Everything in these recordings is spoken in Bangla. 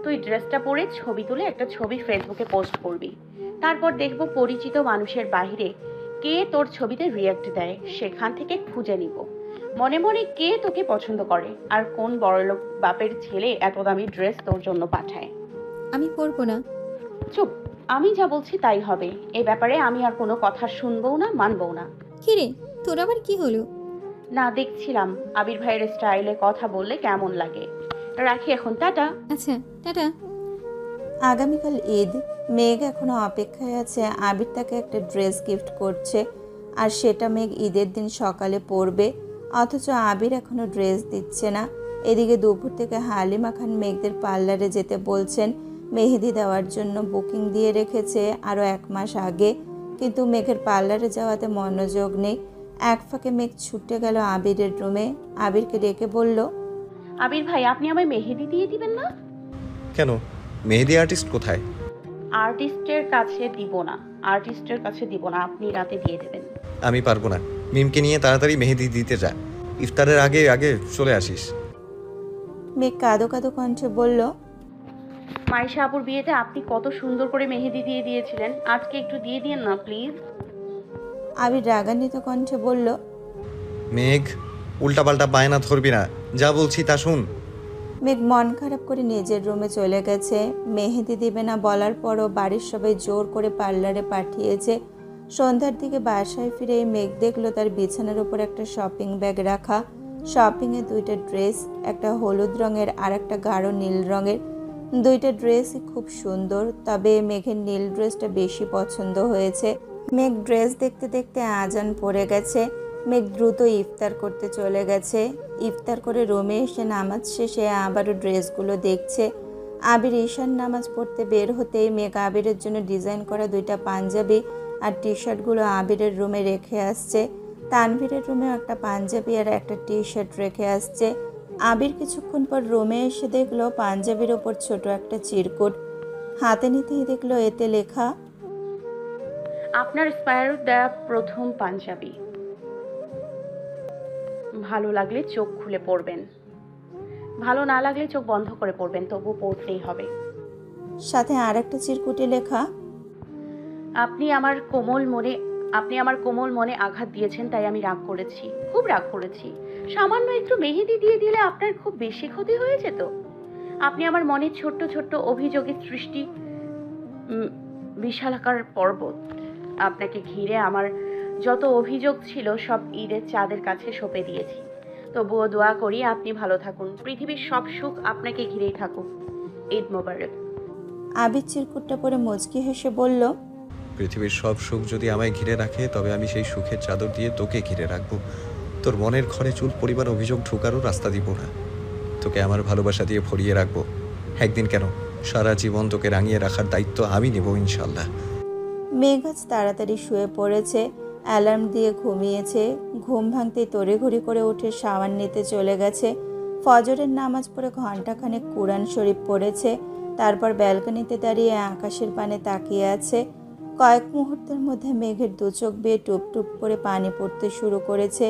তুই ড্রেসটা পরে ছবি তুলে একটা ছবি ফেসবুকে পোস্ট করবি। তারপর দেখব পরিচিত মানুষের বাইরে কে তোর ছবিতে রিয়্যাক্ট দেয়, সেখান থেকে খুঁজে নিব মনে মনে কে তোকে পছন্দ করে আর কোন বড়লোক বাপের ছেলে এত দামি ড্রেস তোর জন্য পাঠায়। আমি পরবো না। চুপ। আমি যা বলছি তাই হবে। এ ব্যাপারে আমি আর কোনো কথা শুনবও না, মানবও না। কিরে, তোর আবার কি হলো? না, দেখছিলাম আবির ভাইয়ের স্টাইলে কথা বললে কেমন লাগে। রাখি এখন, টাটা। আচ্ছা, টাটা। আগামীকাল ঈদ। মেঘ এখনো অপেক্ষায় আছে আবির তাকে একটা ড্রেস গিফট করছে, আর সেটা মেঘ ঈদের দিন সকালে পরবে। অথচ আবির এখনো ড্রেস দিচ্ছে না। এদিকে দুপুর থেকে হালিমা খান মেঘদের পার্লারে যেতে বলছেন। মেহেদি দেওয়ার জন্য বুকিং দিয়ে রেখেছে আরও 1 মাস আগে, কিন্তু মেঘের পার্লারে যাওয়াতে মনোযোগ নেই। এক ফাঁকে মেঘ ছুটে গেল আবিরের রুমে। আবিরকে ডেকে বলল, আবির ভাই, আপনি আমায় মেহেদি দিয়ে দিবেন না? কেন? মেহেদি আর্টিস্ট কোথায়? আর্টিস্টের কাছে দিব না। আর্টিস্টের কাছে দিব না, আপনি রাতে দিয়ে দেবেন। আমি পারবো না। মিমকে নিয়ে তাড়াতাড়ি মেহেদি দিতে যা, ইফতারের আগে আগে চলে আসিস। মেঘ কাঁদো কাঁদো কণ্ঠে বলল, মাইশা আপুর বিয়েতে আপনি কত সুন্দর করে মেহেদি দিয়ে দিয়েছিলেন, আজকে একটু দিয়ে দিন না প্লিজ। আবির রাগান্বিত কণ্ঠে বলল, মেঘ, উল্টাপাল্টা বায়না ধরবি না, যা বলছি তা শুন। মেঘ মন খারাপ করে নিজের রুমে চলে গেছে। মেহেদি দিবে না বলার পরও বাড়ির সবাই জোর করে পার্লারে পাঠিয়েছে। সন্ধ্যার দিকে বাসায় ফিরে মেঘ দেখলো তার বিছানার উপর একটা শপিং ব্যাগ রাখা। শপিংয়ে 2টা ড্রেস, একটা হলুদ রঙের আর একটা গাঢ় নীল রঙের। 2টা ড্রেসই খুব সুন্দর, তবে মেঘের নীল ড্রেসটা বেশি পছন্দ হয়েছে। মেঘ ড্রেস দেখতে দেখতে আজান পড়ে গেছে। মেঘ দ্রুত ইফতার করতে চলে গেছে। ইফতার করে রুমে এসে নামাজ শেষে আবারও ড্রেসগুলো দেখছে। আবির ঈশান নামাজ পড়তে বের হতেই মেঘ আবিরের জন্য ডিজাইন করা 2টা পাঞ্জাবি আর টি শার্টগুলো আবিরের রুমে রেখে আসছে। তানভীরের রুমেও একটা পাঞ্জাবি আর একটা টি শার্ট রেখে আসছে। আবির কিছুক্ষণ পর রুমে এসে দেখলো পাঞ্জাবির ওপর ছোট একটা চিরকুট। হাতে নিতেই দেখলো এতে লেখা, আপনার স্পায়ার দেয়া প্রথম পাঞ্জাবি। ভালো লাগলে চোখ খুলে পড়বেন, ভালো না লাগলে চোখ বন্ধ করে পড়বেন, তবু পড়তেই হবে। সাথে আর একটা চিরকুটে লেখা, আপনি আমার কোমল মনে আপনি আমার কোমল মনে আঘাত দিয়েছেন, তাই আমি রাগ করেছি, খুব রাগ করেছি। সামান্য একটু মেহেদি দিয়ে দিলে আপনার খুব বেশি ক্ষতি হয়ে যেত। আপনি আমার মনে ছোট্ট ছোট্ট অভিযোগের সৃষ্টি, বিশালাকার পর্বত। আপনাকে ঘিরে আমার যত অভিযোগ ছিল সব ঈদের চাঁদের কাছে সঁপে দিয়েছি। তবুও দোয়া করি আপনি ভালো থাকুন, পৃথিবীর সব সুখ আপনাকে ঘিরেই থাকুক। ঈদ মোবারক। আবির চিরকুটটা পরে মুচকি হেসে বলল, পৃথিবীর সব সুখ যদি আমায় ঘিরে রাখে, তবে আমি সেই সুখের চাদর দিয়ে তোকে ঘিরে রাখবো। তোর মনের ঘরে চুল পরিবার অভিযোগ ঢোকারও রাস্তা দিব না। তোকে আমার ভালোবাসা দিয়ে ভরিয়ে রাখবো। একদিন কেন, সারা জীবন তোকে রাঙিয়ে রাখার দায়িত্ব আমি নেব ইনশাল্লাহ। মেঘ আজ তাড়াতাড়ি শুয়ে পড়েছে। অ্যালার্ম দিয়ে ঘুমিয়েছে। ঘুম ভাঙতেই তড়িঘড়ি করে উঠে শাওয়ার নিতে চলে গেছে। ফজরের নামাজ পড়ে ঘণ্টাখানেক কুরআন শরীফ পড়েছে। তারপর ব্যালকনিতে দাঁড়িয়ে আকাশের পানে তাকিয়ে আছে। কয়েক মুহূর্তের মধ্যে মেঘের 2 চোখ বেয়ে টুপ টুপ করে পানি পড়তে শুরু করেছে।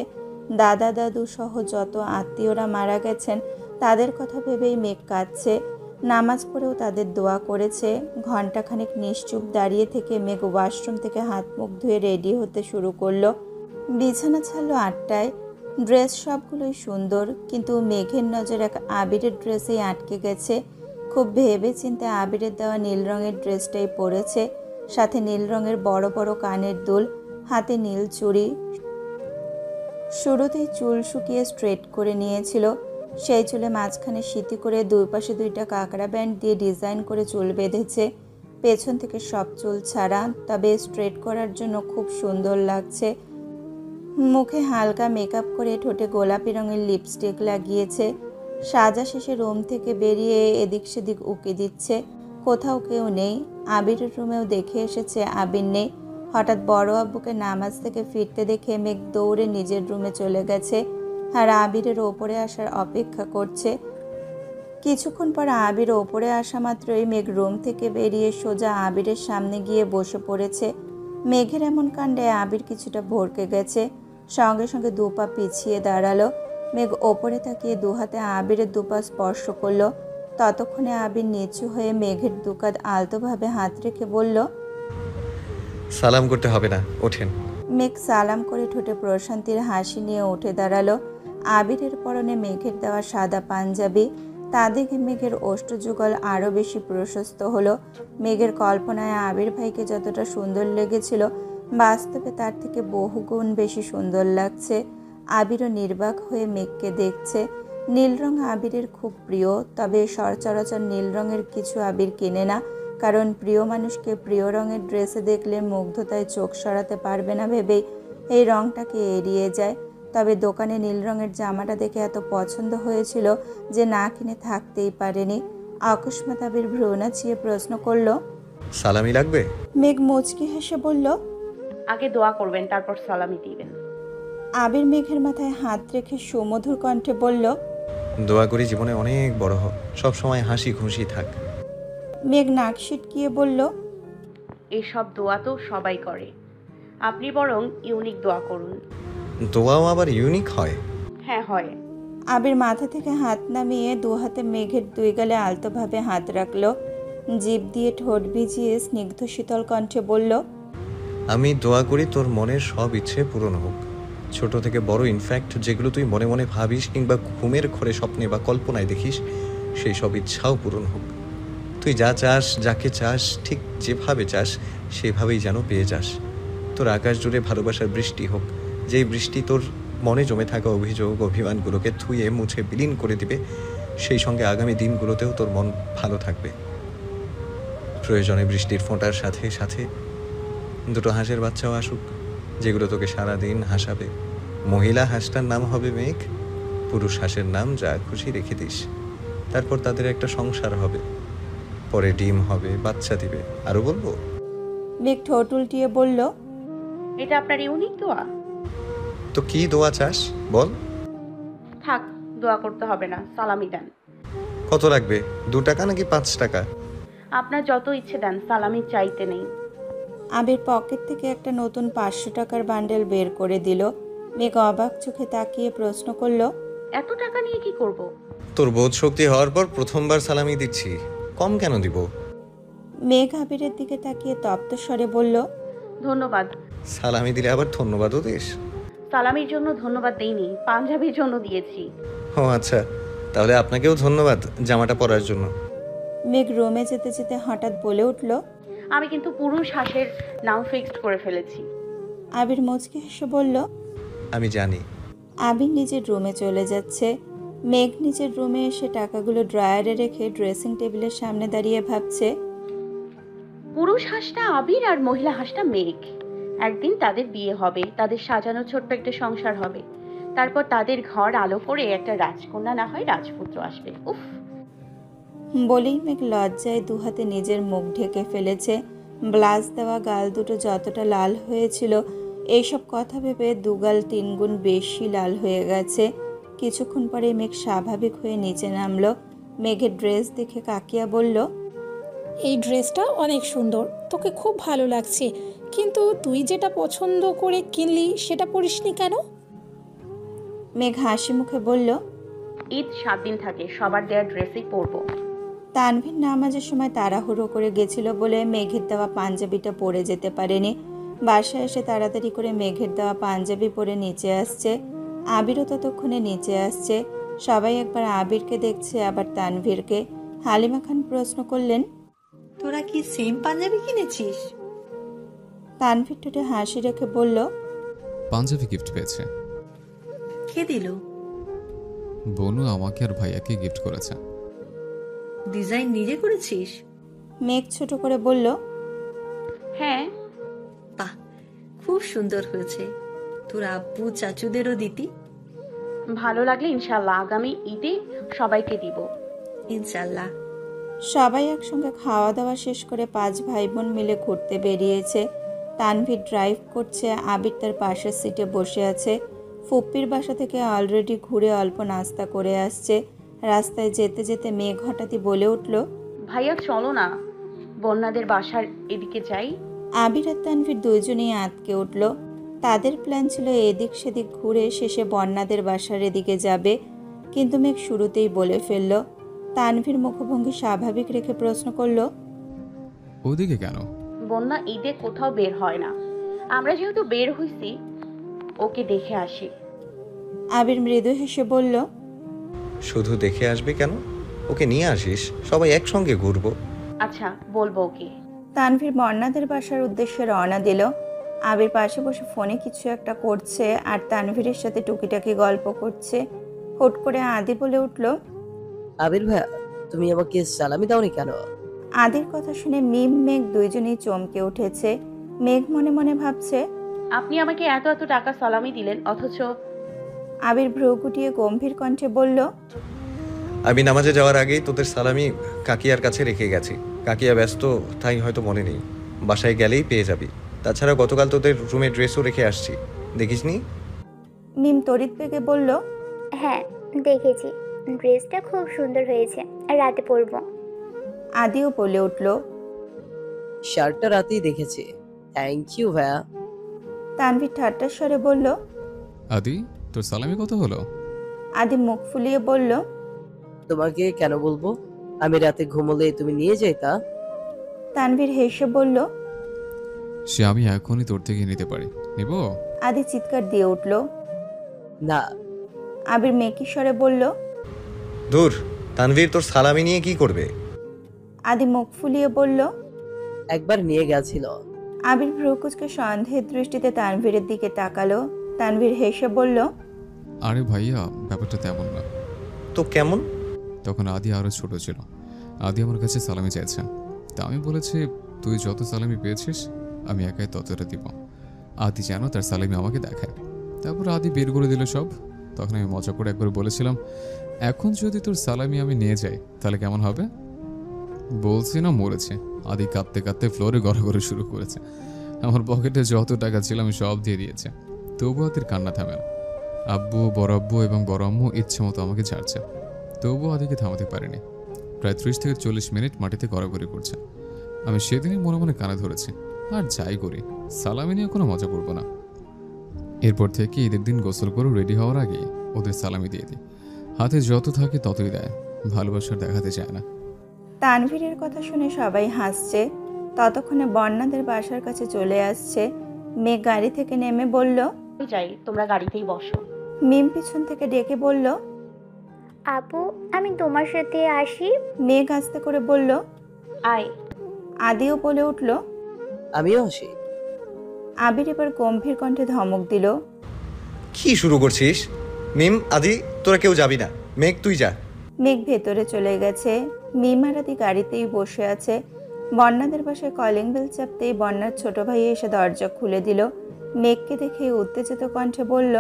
দাদা দাদু সহ যত আত্মীয়রা মারা গেছেন তাদের কথা ভেবেই মেঘ কাঁদছে। নামাজ পড়েও তাদের দোয়া করেছে। ঘণ্টাখানেক নিশ্চুপ দাঁড়িয়ে থেকে মেঘ ওয়াশরুম থেকে হাত মুখ ধুয়ে রেডি হতে শুরু করলো। বিছানা ছাড়লো 8টায়। ড্রেস সবগুলোই সুন্দর, কিন্তু মেঘের নজর এক আবিরের ড্রেসেই আটকে গেছে। খুব ভেবে চিন্তে আবিরের দেওয়া নীল রঙের ড্রেসটাই পরেছে, সাথে নীল রঙের বড় বড় কানের দুল, হাতে নীল চুড়ি। শুরুতেই চুল শুকিয়ে স্ট্রেট করে নিয়েছিল। সেই চুলে মাঝখানে সিঁথি করে 2 পাশে 2টা কাঁকড়া ব্যান্ড দিয়ে ডিজাইন করে চুল বেঁধেছে। পেছন থেকে সব চুল ছাড়া, তবে স্ট্রেট করার জন্য খুব সুন্দর লাগছে। মুখে হালকা মেকআপ করে ঠোঁটে গোলাপি রঙের লিপস্টিক লাগিয়েছে। সাজা শেষে রুম থেকে বেরিয়ে এদিক সেদিক উকি দিচ্ছে। কোথাও কেউ নেই। আবিরের রুমেও দেখে এসেছে আবির নেই। হঠাৎ বড় আব্বুকে নামাজ থেকে ফিরতে দেখে মেঘ দৌড়ে নিজের রুমে চলে গেছে, আর আবিরের ওপরে আসার অপেক্ষা করছে। কিছুক্ষণ পর আবির ওপরে আসা মাত্রই মেঘ রুম থেকে বেরিয়ে সোজা আবিরের সামনে গিয়ে বসে পড়েছে। মেঘের এমন কাণ্ডে আবির কিছুটা ভড়কে গেছে। সঙ্গে সঙ্গে 2 পা পিছিয়ে দাঁড়ালো। মেঘ ওপরে তাকিয়ে 2 হাতে আবিরের 2 পা স্পর্শ করলো। ততক্ষণে আবির নিচু হয়ে মেঘের দুকাত আলতোভাবে হাত রেখে বলল, সালাম করতে হবে না, ওঠেন। মেঘ সালাম করে ঠোঁটে প্রশান্তির হাসি নিয়ে উঠে দাঁড়ালো। আবিরের পরনে মেঘের দেওয়া সাদা পাঞ্জাবি, তা দেখে মেঘের ওষ্ঠযুগল আরও বেশি প্রশস্ত হলো। মেঘের কল্পনায় আবির ভাইকে যতটা সুন্দর লেগেছিল, বাস্তবে তার থেকে বহুগুণ বেশি সুন্দর লাগছে। আবিরও নির্বাক হয়ে মেঘকে দেখছে। নীল রং আবিরের খুব প্রিয়, তবে সচরাচর নীল রঙের কিছু আবির কিনে না, কারণ প্রিয় মানুষকে প্রিয় রঙের ড্রেসে দেখলে মুগ্ধতায় চোখ সরাতে পারবে না ভেবেই এই রঙটাকে এড়িয়ে যায়। তবে দোকানে নীল রঙের জামাটা দেখে এত পছন্দ হয়েছিল যে না কিনে থাকতেই পারেনি। অকস্মাৎ আবির ভ্রু নাচিয়ে প্রশ্ন করলো, সালামি লাগবে? মেঘ মুচকি হেসে বলল, আগে দোয়া করবেন, তারপর সালামি দিবেন। আবির মেঘের মাথায় হাত রেখে সুমধুর কণ্ঠে বলল, দোয়া করি জীবনে অনেক বড় হ, সব সময় হাসি খুশি থাক। মেঘ নাক সিটকিয়ে বলল, এসব দোয়া তো সবাই করে, আপনি বরং ইউনিক দোয়া করুন। দোয়াও আবার ইউনিক হয়? হ্যাঁ হয়। আবির মাথা থেকে হাত নামিয়ে দু হাতে মেঘের দুই গালে আলতোভাবে হাত রাখলো। জিভ দিয়ে ঠোঁট ভিজিয়ে স্নিগ্ধ শীতল কণ্ঠে বলল, আমি দোয়া করি তোর মনের সব ইচ্ছে পূরণ হোক, ছোট থেকে বড়, ইনফ্যাক্ট যেগুলো তুই মনে মনে ভাবিস কিংবা ঘুমের ঘরে স্বপ্নে বা কল্পনায় দেখিস, সেই সব ইচ্ছাও পূরণ হোক। তুই যা চাস, যাকে চাস, ঠিক যেভাবে চাস সেভাবেই যেন পেয়ে যাস। তোর আকাশ জুড়ে ভালোবাসার বৃষ্টি হোক, যেই বৃষ্টি তোর মনে জমে থাকা অভিযোগ অভিমানগুলোকে ধুয়ে মুছে বিলীন করে দিবে। সেই সঙ্গে আগামী দিনগুলোতেও তোর মন ভালো থাকবে। প্রয়োজনে বৃষ্টির ফোঁটার সাথে সাথে দুটো হাঁসের বাচ্চাও আসুক, যেগুলো তোকে সারাদিন হাসাবে। মহিলা হাঁসটার নাম হবে মেঘ, পুরুষ হাঁসের নাম যা খুশি রেখে দিস। তারপর তাদের একটা সংসার হবে, পরে ডিম হবে, বাচ্চা দিবে। আরো বলবো? মেঘ ঠোঁট উল্টিয়ে বলল, এটা আপনার ইউনিক দোয়া? তো কি দোয়া চাস বল? থাক, দোয়া করতে হবে না, সালামি দেন। কত লাগবে, 2 টাকা নাকি 5 টাকা? আপনার যত ইচ্ছে দেন, সালামি চাইতে নেই। আবির পকেট থেকে একটা নতুন 500 টাকার বান্ডেল বের করে দিল। মেঘ অবাক চোখে তাকিয়ে প্রশ্ন করল, এত টাকা নিয়ে কি করব? তোর বোধ শক্তি হওয়ার পর প্রথমবার সালামি দিচ্ছি, কম কেন দিব? মেঘ আবিরের দিকে তাকিয়ে তপ্ত স্বরে বলল, ধন্যবাদ। সালামি দিলে আবার ধন্যবাদও দিস? সালামির জন্য ধন্যবাদ দেইনি, পাঞ্জাবির জন্য দিয়েছি। ও আচ্ছা, তাহলে আপনাকেও ধন্যবাদ জামাটা পরার জন্য। মেঘ রুমে যেতে যেতে হঠাৎ বলে উঠল, আমি কিন্তু পুরুষ হাঁসের নাম ফিক্সড করে ফেলেছি। আবির মুচকি হেসে বলল, আমি জানি। আবির নিজের রুমে চলে যাচ্ছে। মেঘ নিজের রুমে এসে টাকাগুলো ড্রয়ারে রেখে ড্রেসিং টেবিলের সামনে দাঁড়িয়ে ভাবছে, পুরুষ হাঁসটা আবির আর মহিলা হাঁসটা মেঘ। একদিন তাদের বিয়ে হবে, তাদের সাজানো ছোট্ট একটা সংসার হবে, তারপর তাদের ঘর আলো করে একটা রাজকন্যা না হয় রাজপুত্র আসবে। উফ, বলেই মেঘ লজ্জায় দুহাতে নিজের মুখ ঢেকে ফেলেছে। ব্লাশ দেওয়া গাল দুটো যতটা লাল হয়েছিল, এইসব কথা ভেবে দুগাল 3 গুণ বেশি লাল হয়ে গেছে। কিছুক্ষণ পরে মেঘ স্বাভাবিক হয়ে নিচে নামলো। মেঘের ড্রেস দেখে কাকিয়া বলল, এই ড্রেসটা অনেক সুন্দর, তোকে খুব ভালো লাগছে, কিন্তু তুই যেটা পছন্দ করে কিনলি সেটা পরিসনি কেন? মেঘ হাসি মুখে বলল, ঈদ 7 দিন থাকে, সবার দেওয়া ড্রেসই পরবো। তানভীর নামাজের সময় তাড়াহুড়ো করে গেছিল বলে মেঘের দেওয়া পাঞ্জাবিটা পরে যেতে পারেনি। বাসায় এসে তাড়াতাড়ি করে মেঘের দেওয়া পাঞ্জাবি পরে নিচে আসছে। আবিরও ততক্ষণে নিচে আসছে। সবাই একবার আবিরকে দেখছে, আবার তানভীরকে। হালিমা খান প্রশ্ন করলেন, তোরা কি সেম পাঞ্জাবি কিনেছিস? তানভীর ঠোঁটে হাসি রেখে বলল, পাঞ্জাবি গিফট পেয়েছে। কে দিল? বনু আমাকে আর ভাইয়াকে গিফট করেছে। ডিজাইন নিজে করেছিস? মেঘ ছোট করে বলল, হ্যাঁ। বাহ, খুব সুন্দর হয়েছে। তোর আব্বু চাচুদেরও দিতি। ভালো লাগলে ইনশাল্লাহ আগামী ঈদে সবাইকে দিব। ইনশাল্লাহ। সবাই একসঙ্গে খাওয়া দাওয়া শেষ করে 5 ভাই বোন মিলে ঘুরতে বেরিয়েছে। তানভীর ড্রাইভ করছে, আবির তার পাশের সিটে বসে আছে। ফুপ্পির বাসা থেকে অলরেডি ঘুরে অল্প নাস্তা করে আসছে। রাস্তায় যেতে যেতে মেঘ হঠাৎই বলে উঠল, ভাইয়া চলো না, বন্যাদের বাসার এদিকে যাই। আবির আর তানভীর দুইজনেই আঁতকে উঠল। তাদের প্ল্যান ছিল এদিক সেদিক ঘুরে শেষে বন্যাদের বাসার এদিকে যাবে, কিন্তু মেঘ শুরুতেই বলে ফেলল, তানভীর মুখভঙ্গি স্বাভাবিক রেখে প্রশ্ন করলো, ওদিকে কেন? বন্যা ঈদে কোথাও বের হয় না, আমরা যেহেতু বের হইছি ওকে দেখে আসি। আবির মৃদু হেসে বলল, শুধু দেখে আসবে কেন, ওকে নিয়ে আসিস, সবাই একসঙ্গে ঘুরবো। আচ্ছা বলবো ওকে। তানভীর বন্যাদের বাসার উদ্দেশ্যে রওনা দিল। আবির পাশে বসে ফোনে কিছু একটা করছে আর তানভীরের সাথে টুকিটাকি গল্প করছে। হুট করে আদি বলে উঠল, আবির ভাইয়া, তুমি আমাকে সালামি দাওনি কেন? আদির কথা শুনে মিম মেঘ দুইজনেই চমকে উঠেছে। মেঘ মনে মনে ভাবছে, আপনি আমাকে এত এত টাকা সালামি দিলেন অথচ। আবির ভ্রু গুটিয়ে গম্ভীর কণ্ঠে বলল, আমি নামাজে যাওয়ার আগেই তোদের সালামি কাকিয়ার কাছে রেখে গেছি। কাকিয়া ব্যস্ত, তাই হয়তো মনে নেই, বাসায় গেলেই পেয়ে যাবি। তাছাড়া গতকাল তোদের রুমে ড্রেসও রেখে আসছি, দেখিসনি? মিম তড়িৎ বেগে বলল, হ্যাঁ দেখেছি, ড্রেসটা খুব সুন্দর হয়েছে, রাতে পরবো। আদিও বলে উঠল। শার্টটা রাতেই দেখেছি। থ্যাংক ইউ ভাইয়া। তানভীর ঠাট্টার স্বরে বলল। আদি, তোর সালামি কত হলো? আদি মুখ ফুলিয়ে বলল, তোমাকে কেন বলবো? আমি রাতে ঘুমোলে তুমি নিয়ে যাইতা। তানভীর হেসে বলল, সে আমি এখনই তোর থেকে নিতে পারি, নিব? আদি চিৎকার দিয়ে উঠল। না। আবির মেকি স্বরে বলল, দূর, তানভীর তোর সালামি নিয়ে কি করবে? আদি মুখ ফুলিয়ে বলল। একবার নিয়ে গেছিল। আবির ভ্রুকুচকে সন্দেহের দৃষ্টিতে তানভীরের দিকে তাকালো। তানভীর হেসে বলল, আরে ভাইয়া, ব্যাপারটা তেমন না। তো কেমন? তখন আদি আরও ছোট ছিল। আদি আমার কাছে সালামি চাইছে, তা আমি বলেছি তুই যত সালামি পেয়েছিস আমি একাই ততটা দিব। আদি যেন তার সালামি আমাকে দেখায়। তারপর আদি বের করে দিল সব। তখন আমি মজা করে একবার বলেছিলাম, এখন যদি তোর সালামি আমি নিয়ে যাই তাহলে কেমন হবে? বলছি না মরেছে। আদি কাঁদতে কাঁদতে ফ্লোরে গড়াগড়ি শুরু করেছে। আমার পকেটে যত টাকা ছিল আমি সব দিয়ে দিয়েছে, তবু আদির কান্না থামে না। আব্বু, বড় আব্বু এবং বড় আম্মু ইচ্ছে মতো আমাকে ছাড়ছে, তবুও আদিকে থামাতে পারিনি। প্রায় 30 থেকে 40 মিনিট মাটিতে গড়াগড়ি করছে। আমি সেদিনই মনে মনে কানে ধরেছি, আর যাই করি সালামি নিয়ে কোনো মজা করবো না। এরপর থেকে ঈদের দিন গোসল করে রেডি হওয়ার আগে ওদের সালামি দিয়ে দিই। হাতে যত থাকে ততই দেয়, ভালোবাসার দেখাতে চায় না। তানভীরের কথা শুনে সবাই হাসছে। ততক্ষণে বন্যাদের বাসার কাছে চলে আসছে। মেঘ গাড়ি থেকে নেমে বলল, যাই, তোমরা গাড়িতেই বসো। মিম পিছন থেকে ডেকে বলল, আপু আমি তোমার সাথে আসি। মেঘ আস্তে করে বলল। আয়। আদিও বলে উঠল। আমিও আসি। আবির এবার গম্ভীর কণ্ঠে ধমক দিল, কি শুরু করছিস? মিম, আদি, তোরা কেউ যাবি না। মেঘ, তুই যা। মেঘ ভেতরে চলে গেছে। মিম আর আদি গাড়িতেই বসে আছে। বন্যাদের বাসায় কলিং বেল চাপতেই বন্যার ছোট ভাই এসে দরজা খুলে দিল। মেঘকে দেখে উত্তেজিত কণ্ঠে বলল,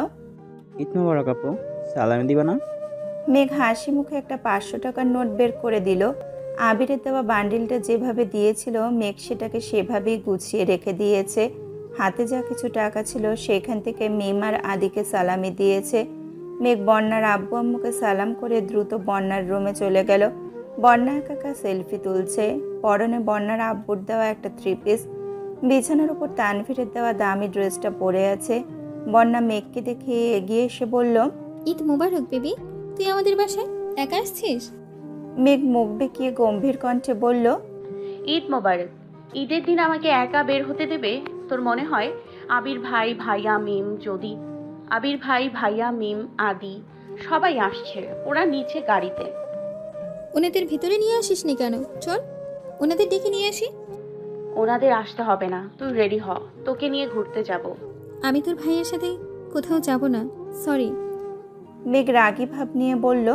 ঈদ মোবারক আপু, সালামি দিবা না? মেঘ হাসি মুখে একটা 500 টাকার নোট বের করে দিল। আবিরের দেওয়া বান্ডিলটা যেভাবে দিয়েছিল মেঘ সেটাকে সেভাবেই গুছিয়ে রেখে দিয়েছে। হাতে যা কিছু টাকা ছিল সেখান থেকে মিম আর আদিকে সালামি দিয়েছে। মেঘ বন্যার আব্বু আম্মুকে সালাম করে দ্রুত বন্যার রুমে চলে গেল। বন্যা একা সেলফি তুলছে। পরনে বন্যার আব্বুর দেওয়া একটা 3 পিস। বিছানার উপর তানভীরের দেওয়া দামি ড্রেসটা পরে আছে। বন্যা মেঘকে দেখে এগিয়ে এসে বলল, ঈদ মোবারক বেবি, তুই আমাদের বাসায় একা আসছিস? মেঘ মুখ বেঁকিয়ে গম্ভীর কণ্ঠে বলল, ঈদ মোবারক। ঈদের দিন আমাকে একা বের হতে দেবে? তোর মনে হয় আবির ভাই, ভাইয়া, মিম, যদি আবির ভাই, ভাইয়া, মিম, আদি সবাই আসছে, ওরা নিচে গাড়িতে। ওনাদের ভিতরে নিয়ে আসিস নি কেন? চল ওনাদের ডেকে নিয়ে আসি। ওনাদের আসতে হবে না, তুই রেডি হ, তোকে নিয়ে ঘুরতে যাব। আমি তোর ভাইয়ের সাথে কোথাও যাব না, সরি। মেঘ রাগী ভাব নিয়ে বলল,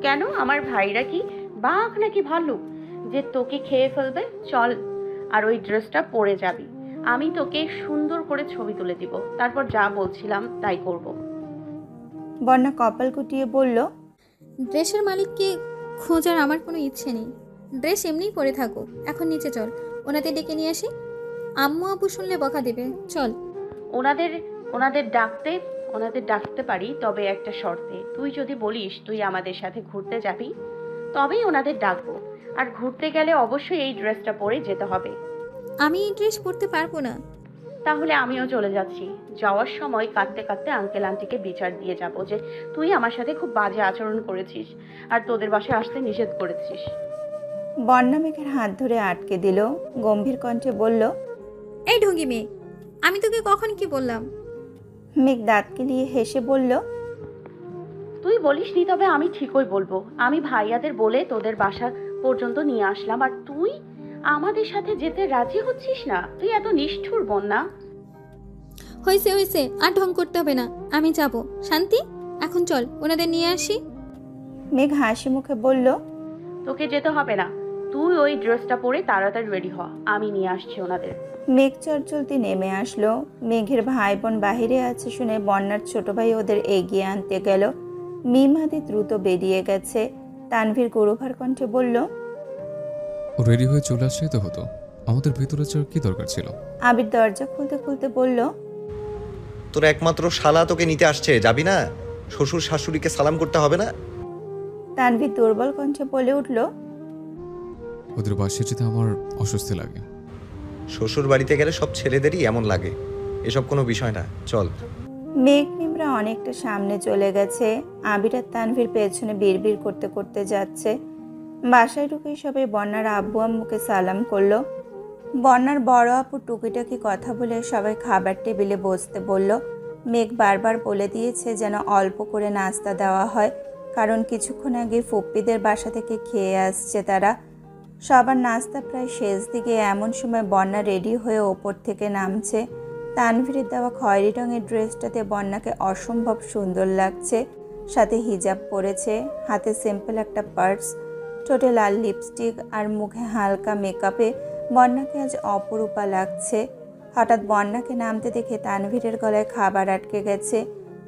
কেন? আমার ভাইরা কি বাঘ নাকি ভাল্লুক যে তোকে খেয়ে ফেলবে? চল, আর ওই ড্রেসটা পরে যাবি, আমি তোকে সুন্দর করে ছবি তুলে দিব, তারপর যা বলছিলাম তাই করব। বন্যা কপাল কুটিয়ে বলল, ড্রেসের মালিককে খোঁজার আমার কোনো ইচ্ছে নেই, ড্রেস এমনিই পরে থাকো। এখন নিচে চল, ওনাদের ডেকে নিয়ে আসি। আম্মু আব্বু শুনলে বকা দেবে। চল। ওনাদের ডাকতে পারি, তবে একটা শর্তে। তুই যদি বলিস তুই আমাদের সাথে ঘুরতে যাবি, তবেই ওনাদের ডাকবো। আর ঘুরতে গেলে অবশ্যই এই ড্রেসটা পরে যেতে হবে। আমি এই ড্রেস পরতে পারবো না। তাহলে আমিও চলে যাচ্ছি। যাওয়ার সময় কাঁদতে কাঁদতে আঙ্কেল আন্টিকে বিচার দিয়ে যাব যে তুই আমার সাথে খুব বাজে আচরণ করেছিস আর তোদের বাসায় আসতে নিষেধ করেছিস। বন্যা মেঘের হাত ধরে আটকে দিল, গম্ভীর কণ্ঠে বলল। এই ঢঙ্গি মেয়ে, আমি তোকে কখন কি বললাম? মেঘ দাঁত কিলিয়ে হেসে বলল। তুই বলিসনি, তবে আমি ঠিকই বলবো। আমি ভাইয়াদের বলে তোদের বাসা পর্যন্ত নিয়ে আসলাম আর তুই আমাদের সাথে যেতে রাজি হচ্ছিস না। তুই এত নিষ্ঠুর বন্যা। হয়েছে হয়েছে, আর ঢং করতে হবে না, আমি যাব। শান্তি, এখন চল ওনাদের নিয়ে আসি। মেঘ হাসি মুখে বলল। তোকে যেতে হবে না, তুই ওই ড্রেসটা পরে তাড়াতাড়ি রেডি হ, আমি নিয়ে আসছি ওনাদের। মেঘ চলচলতি নেমে আসলো। মেঘের ভাই বোন বাহিরে আছে শুনে বন্যার ছোট ভাই ওদের এগিয়ে আনতে গেল। মিমাদি দ্রুত বেরিয়ে গেছে। তানভীর গরুভার কণ্ঠে বলল। ও রেডি হয়ে চলে আসলেই তো হতো, আমাদের ভিতরে যাওয়ার কি দরকার ছিল? আবির দরজা খুলতে খুলতে বলল। তোর একমাত্র শালা তোকে নিতে আসছে, যাবি না? শ্বশুর শাশুড়িকে সালাম করতে হবে না? তানভীর দুর্বল কণ্ঠে বলে উঠল। ওদের বাসায় যেতে আমার অস্বস্তি লাগে। শ্বশুর বাড়িতে গেলে সব ছেলেদেরই এমন লাগে, এসব কোনো বিষয় না, চল। মেঘ নিমরা অনেকটা সামনে চলে গেছে। আবির আর তানভীর পেছনে বিড়বিড় করতে করতে যাচ্ছে। বাসায় ঢুকেই সবাই বন্যার আব্বু আম্মুকে সালাম করলো। বন্যার বড় আপু টুকিটাকি কথা বলে সবাই খাবার টেবিলে বসতে বলল। মেঘ বারবার বলে দিয়েছে যেন অল্প করে নাস্তা দেওয়া হয়, কারণ কিছুক্ষণ আগে ফুপ্পিদের বাসা থেকে খেয়ে আসছে তারা। সবার নাস্তা প্রায় শেষ দিকে, এমন সময় বন্যা রেডি হয়ে ওপর থেকে নামছে। তানভীরের দেওয়া খয়েরি রঙের ড্রেসটাতে বন্যাকে অসম্ভব সুন্দর লাগছে। সাথে হিজাব পরেছে, হাতে সিম্পল একটা পার্স, ঠোঁটে লাল লিপস্টিক আর মুখে হালকা মেকআপে বন্যাকে আজ অপরূপা লাগছে। হঠাৎ বন্যাকে নামতে দেখে তানভীরের গলায় খাবার আটকে গেছে।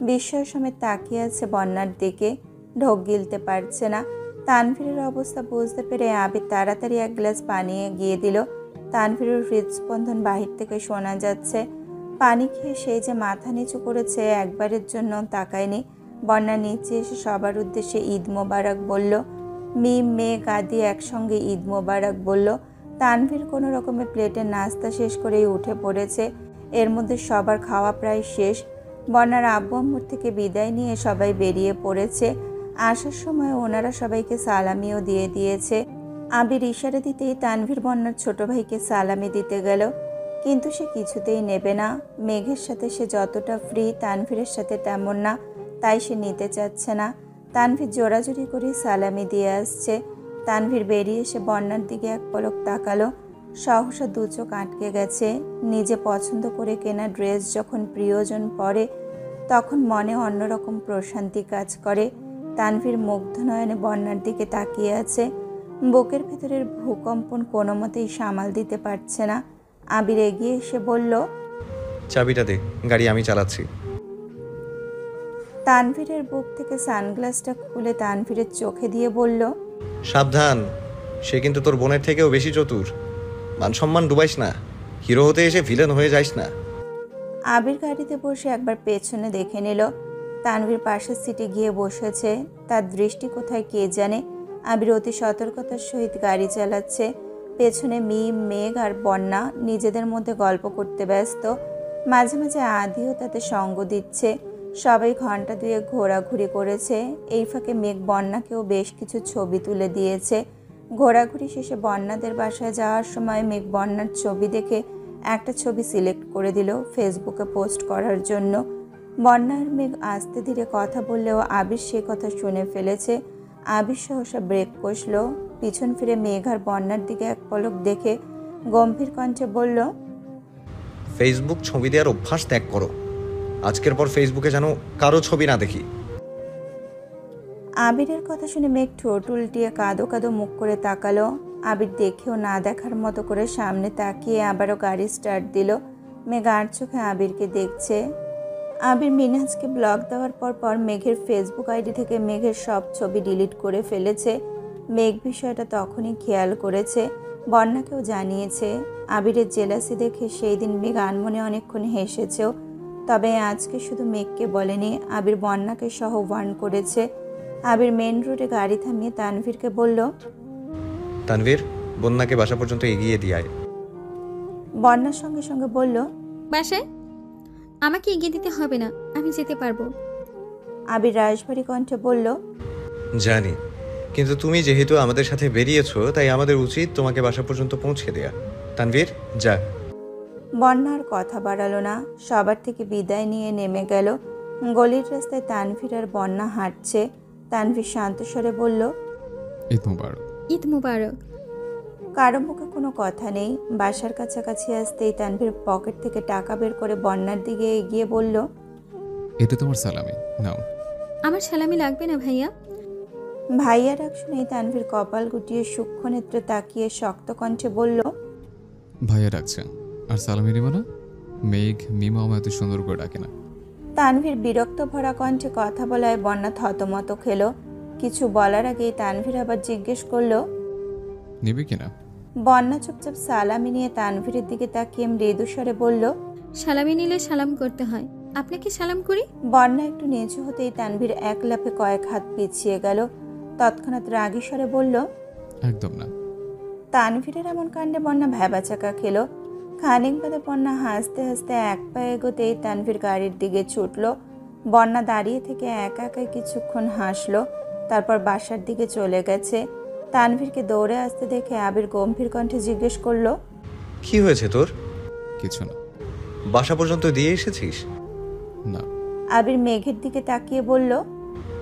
বিস্ময় সমেত তাকিয়ে আছে বন্যার দিকে, ঢোক গিলতে পারছে না। তানভীরের অবস্থা বুঝতে পেরে আবির তাড়াতাড়ি এক গ্লাস পানি এগিয়ে দিল। তানভীরের হৃদস্পন্দন বাহির থেকে শোনা যাচ্ছে। পানি খেয়ে সেই যে মাথা নিচু করেছে, একবারের জন্য তাকায়নি। বন্যা নিচে এসে সবার উদ্দেশ্যে ঈদ মোবারক বলল। মিম মেঘ আদি একসঙ্গে ঈদ মোবারক বলল। তানভীর কোনো রকমের প্লেটের নাস্তা শেষ করেই উঠে পড়েছে। এর মধ্যে সবার খাওয়া প্রায় শেষ। বন্যার আব্বু আম্মুর থেকে বিদায় নিয়ে সবাই বেরিয়ে পড়েছে। আসার সময় ওনারা সবাইকে সালামিও দিয়ে দিয়েছে। আবির ইশারা দিতেই তানভীর বন্যার ছোট ভাইকে সালামি দিতে গেল, কিন্তু সে কিছুতেই নেবে না। মেঘের সাথে সে যতটা ফ্রি, তানভীরের সাথে তেমন না, তাই সে নিতে চাচ্ছে না। তানভীর জোরাজুরি করে সালামি দিয়ে আসছে। তানভীর বেরিয়ে এসে বন্যার দিকে এক পলক তাকালো। সহসা দু চোখ আটকে গেছে। নিজে পছন্দ করে কেনা ড্রেস যখন প্রিয়জন পরে, তখন মনে অন্যরকম প্রশান্তি কাজ করে। তানভীর মুগ্ধ নয়নে বন্যার দিকে তাকিয়ে আছে। বুকের ভেতরের ভূকম্পন কোনো মতেই সামাল দিতে পারছে না। আবির এগিয়ে এসে বলল। চাবিটা দে, গাড়ি আমি চালাচ্ছি। তানভীরের বুক থেকে সানগ্লাসটা খুলে তানভীরের চোখে দিয়ে বলল। সাবধান, সে কিন্তু তোর বোনের থেকেও বেশি চতুর। মান সম্মান ডুবাইস না, হিরো হতে এসে ভিলেন হয়ে যাইস না। আবির গাড়িতে বসে একবার পেছনে দেখে নিল। তানভীর পাশের সিটে গিয়ে বসেছে। তার দৃষ্টি কোথায় কে জানে। আবির অতি সতর্কতার সহিত গাড়ি চালাচ্ছে। পেছনে মিম, মেঘ আর বন্যা নিজেদের মধ্যে গল্প করতে ব্যস্ত। মাঝে মাঝে আদিও তাতে সঙ্গ দিচ্ছে। সবাই ঘন্টা দুয়েক ঘোরাঘুরি করেছে। এই ফাঁকে মেঘ বন্যাকেও বেশ কিছু ছবি তুলে দিয়েছে। ঘোরাঘুরি শেষে বন্যাদের বাসায় যাওয়ার সময় মেঘ বন্যার ছবি দেখে একটা ছবি সিলেক্ট করে দিল ফেসবুকে পোস্ট করার জন্য। বন্যার মেঘ আস্তে ধীরে কথা বললেও আবির সে কথা শুনে ফেলেছে। আবির সহসা ব্রেক কষল। পিছন ফিরে মেঘ আর বন্যার দিকে এক পলক দেখে গম্ভীর কণ্ঠে বলল। ফেসবুক ছবি দেওয়ার অভ্যাস ত্যাগ করো। আজকের পর ফেসবুকে যেন কারো ছবি না দেখি। আবিরের কথা শুনে মেঘ ঠোঁট উল্টিয়ে কাঁদো কাঁদো মুখ করে তাকালো। আবির দেখেও না দেখার মতো করে সামনে তাকিয়ে আবারও গাড়ি স্টার্ট দিল। মেঘ আর চোখে আবিরকে দেখছে। আবির মিনহাজকে ব্লক দেওয়ার পর মেঘের ফেসবুক আইডি থেকে মেঘের সব ছবি ডিলিট করে ফেলেছে। মেঘ বিষয়টা তখনই খেয়াল করেছে, বন্যাকেও জানিয়েছে। আবিরের জেলাসি দেখে সেই দিন মেঘ আনমনে অনেকক্ষণ হেসেছেও। তবে আজকে শুধু মেঘকে বলেনি, আবির বন্যাকে সহ ওয়ার্ন করেছে। আবির মেন রোডে গাড়ি থামিয়ে তানভীরকে বলল। তানভীর, বন্যাকে বাসা পর্যন্ত এগিয়ে দিয়ে আয়। বন্যার সঙ্গে সঙ্গে বলল। বাসায়? আমাকে এগিয়ে দিতে হবে না, আমি যেতে পারবো। আবির রাশভারী কণ্ঠে বলল, জানি, কিন্তু তুমি যেহেতু আমাদের সাথে বেরিয়েছো তাই আমাদের উচিত তোমাকে বাসা পর্যন্ত পৌঁছে দেয়া। তানভীর, যা। বন্যা আর কথা বাড়ালো না, সবার থেকে বিদায় নিয়ে নেমে গেল। গলির রাস্তায় তানভীর আর বন্যা হাঁটছে। তানভীর শান্ত স্বরে বলল, ঈদ মুবারক। ঈদ মুবারক। কারো মুখে কোনো কথা নেই। বাসার কাছাকাছি আসতেই তানভীর পকেট থেকে টাকা বের করে বন্যার দিকে এগিয়ে বলল, এটা তোমার সালামি, নাও। আমার সালামি লাগবে না ভাইয়া। ভাইয়া ডাক শুনেই তানভীর কপাল গুটিয়ে সূক্ষ্ম নেত্রে তাকিয়ে শক্ত কণ্ঠে বলল, ভাইয়া ডাকছে। আর সালামি নিব না? মেঘ মিমা আমার এত সুন্দর করে ডাকে না। তানভীর বিরক্ত ভরা কণ্ঠে কথা বলায় বন্যা থতমত খেলো। কিছু বলার আগেই তানভীর আবার জিজ্ঞেস করলো, নিবে কিনা? বন্যা চুপচাপ সালামি নিয়ে তানভীরের দিকে তাকিয়ে মৃদু স্বরে বলল, সালামি নিলে সালাম করতে হয়, আপনাকে সালাম করি। বন্যা একটু নিচু হতেই তানভীর এক লাফে কয়েক হাত পিছিয়ে গেল। তৎক্ষণাৎ রাগী স্বরে বলল, একদম না। তানভীরের এমন কাণ্ডে বন্যা ভ্যাবাচাকা খেলো। খানিক বাদে বন্যা হাসতে হাসতে এক পা এগোতেই তানভীর গাড়ির দিকে ছুটল। বন্যা দাঁড়িয়ে থেকে একা একাই কিছুক্ষণ হাসলো, তারপর বাসার দিকে চলে গেছে। তানভীরকে দৌড়ে আসতে দেখে আবির গম্ভীর কণ্ঠে জিজ্ঞেস করলো, কি হয়েছে তোর? কিছু না। বাসা পর্যন্ত দিয়ে এসেছিস? না। আবির মেঘের দিকে তাকিয়ে বলল,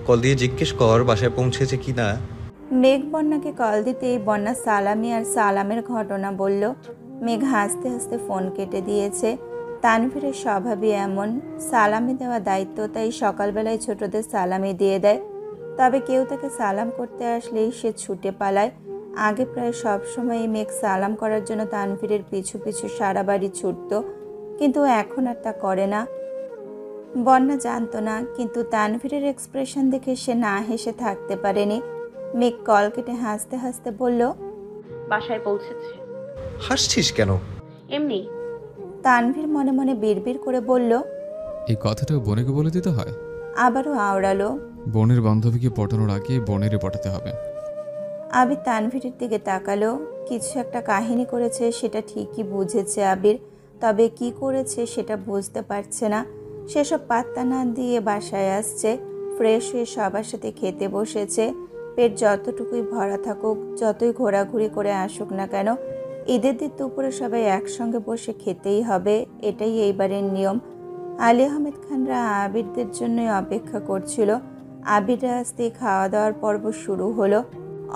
কল দিয়ে জিজ্ঞেস কর বাসায় পৌঁছেছে কি না। মেঘ বন্যাকে কল দিতেই বন্যা সালামি আর সালামের ঘটনা বলল। মেঘ হাসতে হাসতে ফোন কেটে দিয়েছে। তানভীরের স্বভাবই এমন, সালামি দেওয়া দায়িত্ব, তাই সকালবেলায় ছোটদের সালামি দিয়ে দেয়। তবে কেউ তাকে সালাম করতে আসলেই সে ছুটে পালায়। আগে প্রায় সব সময় মেঘ সালাম করার জন্য তানভীরের পিছু পিছু সারা বাড়ি ছুটত, কিন্তু এখন আর তা করে না। বন্যা জানতো না, কিন্তু তানভীরের এক্সপ্রেশন দেখে সে না হেসে থাকতে পারেনি। মেঘ কল কেটে হাসতে হাসতে বলল, বাসায় পৌঁছেছে। হাসছিস কেন? এমনি। তানভীর মনে মনে বিড়বিড় করে বলল, এই কথাটা বোনেকে বলে দিতে হয়? আবারও আওড়ালো। বোনের বান্ধবীকে পটানোর আগে বোনেরই পটাতে হবে। আবির তানভীরের দিকে তাকালো। কিছু একটা কাহিনী করেছে সেটা ঠিকই বুঝেছে আবির, তবে কি করেছে সেটা বুঝতে পারছে না। সেসব পাত্তা না দিয়ে বাসায় আসছে, ফ্রেশ হয়ে সবার সাথে খেতে বসেছে। পেট যতটুকুই ভরা থাকুক, যতই ঘোরাঘুরি করে আসুক না কেন, ঈদের দিন দুপুরে সবাই একসঙ্গে বসে খেতেই হবে, এটাই এইবারের নিয়ম। আলী আহমেদ খানরা আবিরদের জন্যই অপেক্ষা করছিল। আবিররা আসতেই খাওয়া দাওয়ার পর্ব শুরু হলো।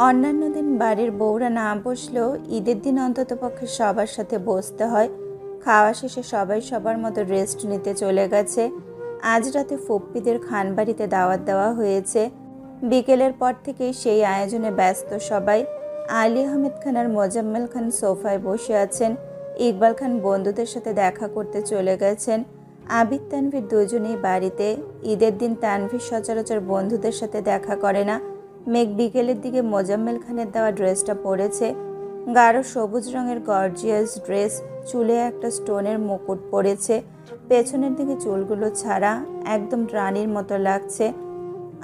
অন্যান্য দিন বাড়ির বউরা না বসলেও ঈদের দিন অন্ততপক্ষে সবার সাথে বসতে হয়। খাওয়া শেষে সবাই সবার মতো রেস্ট নিতে চলে গেছে। আজ রাতে ফুপ্পিদের খানবাড়িতে দাওয়াত দেওয়া হয়েছে। বিকেলের পর থেকেই সেই আয়োজনে ব্যস্ত সবাই। আলী আহমেদ খান আর মোজাম্মেল খান সোফায় বসে আছেন। ইকবাল খান বন্ধুদের সাথে দেখা করতে চলে গেছেন। আবির তানভীর দুজনেই বাড়িতে। ঈদের দিন তানভীর সচরাচর বন্ধুদের সাথে দেখা করে না। মেঘ বিকেলের দিকে মোজাম্মেল খানের দেওয়া ড্রেসটা পরেছে। গাঢ় সবুজ রঙের গর্জিয়াস ড্রেস, চুলে একটা স্টোনের মুকুট পরেছে, পেছনের দিকে চুলগুলো ছাড়া, একদম রানীর মতো লাগছে।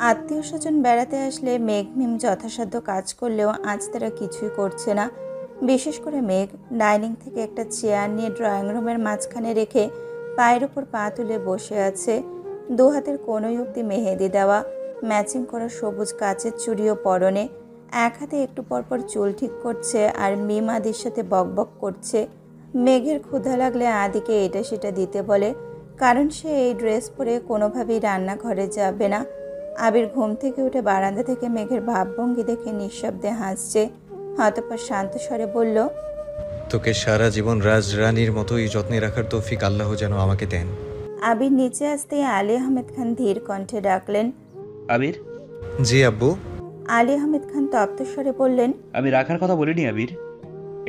আত্মীয় স্বজন বেড়াতে আসলে মেঘ মিম যথাসাধ্য কাজ করলেও আজ তারা কিছুই করছে না। বিশেষ করে মেঘ ডাইনিং থেকে একটা চেয়ার নিয়ে ড্রয়িং রুমের মাঝখানে রেখে পায়ের ওপর পা তুলে বসে আছে। দু হাতের কোনোই অবধি মেহেদি দেওয়া, ম্যাচিং করা সবুজ কাচের চুড়িও পরনে। এক হাতে একটু পরপর চুল ঠিক করছে আর মিম আদির সাথে বকবক করছে। মেঘের ক্ষুধা লাগলে আদিকে এটা সেটা দিতে বলে, কারণ সে এই ড্রেস পরে কোনোভাবেই রান্নাঘরে যাবে না। আবির ঘুম থেকে উঠে বারান্দা থেকে মেঘের ভাবভঙ্গি দেখে নিঃশব্দে হাসছে। হতপর শান্ত স্বরে বলল, তোকে সারা জীবন রাজরানীর মতোই যত্নে রাখার তৌফিক আল্লাহ যেন আমাকে দেন। আবির নিচে আসতেই আলী আহমেদ খান ধীর কণ্ঠে ডাকলেন, আবির। জি আব্বু। আলী আহমেদ খান তপ্ত স্বরে বললেন, আমি রাখার কথা বলিনি আবির,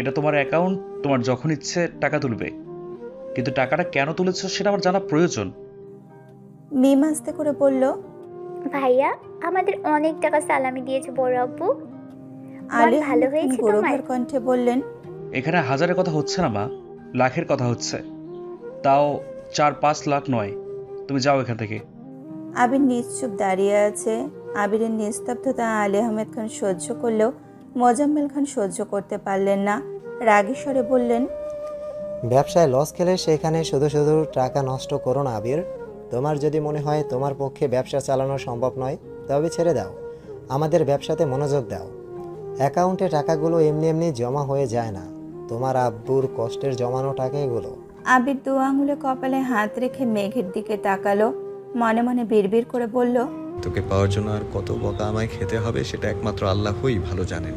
এটা তোমার অ্যাকাউন্ট, তোমার যখন ইচ্ছে টাকা তুলবে, কিন্তু টাকাটা কেন তুলেছ সেটা আমার জানা প্রয়োজন। মিম আস্তে করে বলল, ভাইয়া আমাদের অনেক টাকা সালামি দিয়েছে বড় আব্বু। আলী ভালো আহমেদ খান হয়েছে গৌরবের কণ্ঠে বললেন, এখানে হাজারের কথা হচ্ছে না মা, লাখের কথা হচ্ছে, তাও 4-5 লাখ নয়। তুমি যাও এখান থেকে। আবির নিশ্চুপ দাঁড়িয়ে আছে। আবিরের নিস্তব্ধতা আলী আহমেদ খান সহ্য করলেও মোজাম্মেল খান সহ্য করতে পারলেন না। রাগী স্বরে বললেন, ব্যবসায় লস খেলে সেখানে শুধু শুধু টাকা নষ্ট করো না আবির। তোমার যদি মনে হয় তোমার পক্ষে ব্যবসা চালানো সম্ভব নয়, তবে ছেড়ে দাও, আমাদের ব্যবসাতে মনোযোগ দাও। অ্যাকাউন্টে টাকাগুলো এমনি এমনি জমা হয়ে যায় না, তোমার আব্বুর কষ্টের জমানো টাকা এগুলো। আবির দু আঙুলে কপালে হাত রেখে মেঘের দিকে তাকালো, মনে মনে বিড়বিড় করে বলল, তোকে পাওয়ার জন্য আর কত বকা আমায় খেতে হবে সেটা একমাত্র আল্লাহই ভালো জানেন।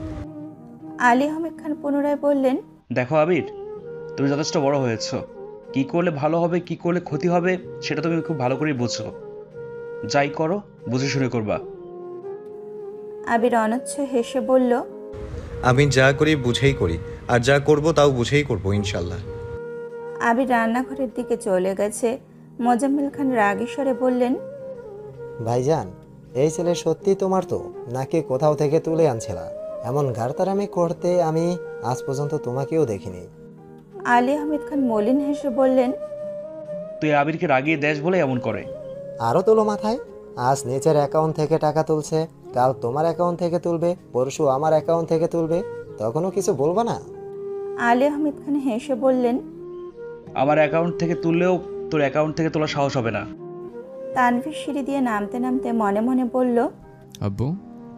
আলী আহমেদ খান পুনরায় বললেন, দেখো আবির, তুমি যথেষ্ট বড় হয়েছো। কি করলে ভালো হবে, কি করলে ক্ষতি হবে সেটা তুমি খুব ভালো করেই বুঝো। যাই করো বুঝে শুনে করবা। আবির অনচ্ছ হেসে বলল, আমি যা করি বুঝেই করি, আর যা করব তাও বুঝেই করব ইনশাল্লাহ। আবির রান্নাঘরের দিকে চলে গেছে। মোজাম্মেল খান রাগী স্বরে বললেন, ভাইজান, এই ছেলে সত্যি তোমার তো, নাকি কোথাও থেকে তুলে আনছিলা? এমন গাড়তারামি করতে আমি আজ পর্যন্ত তোমাকেও দেখিনি। আলী আহমেদ খান মলিন হেসে বললেন, তুই আবিরকে রাগিয়ে দেশ বলে এমন করে। আরও তোলো মাথায়, আজ নিজের অ্যাকাউন্ট থেকে টাকা তুলছে, কাল তোমার অ্যাকাউন্ট থেকে তুলবে, পরশু আমার অ্যাকাউন্ট থেকে তুলবে, তখনও কিছু বলবা না? আলী আহমেদ খান হেসে বললেন, আমার অ্যাকাউন্ট থেকে তুললেও তোর অ্যাকাউন্ট থেকে তোলার সাহস হবে না। তানভীর সিঁড়ি দিয়ে নামতে নামতে মনে মনে বলল, আব্বু,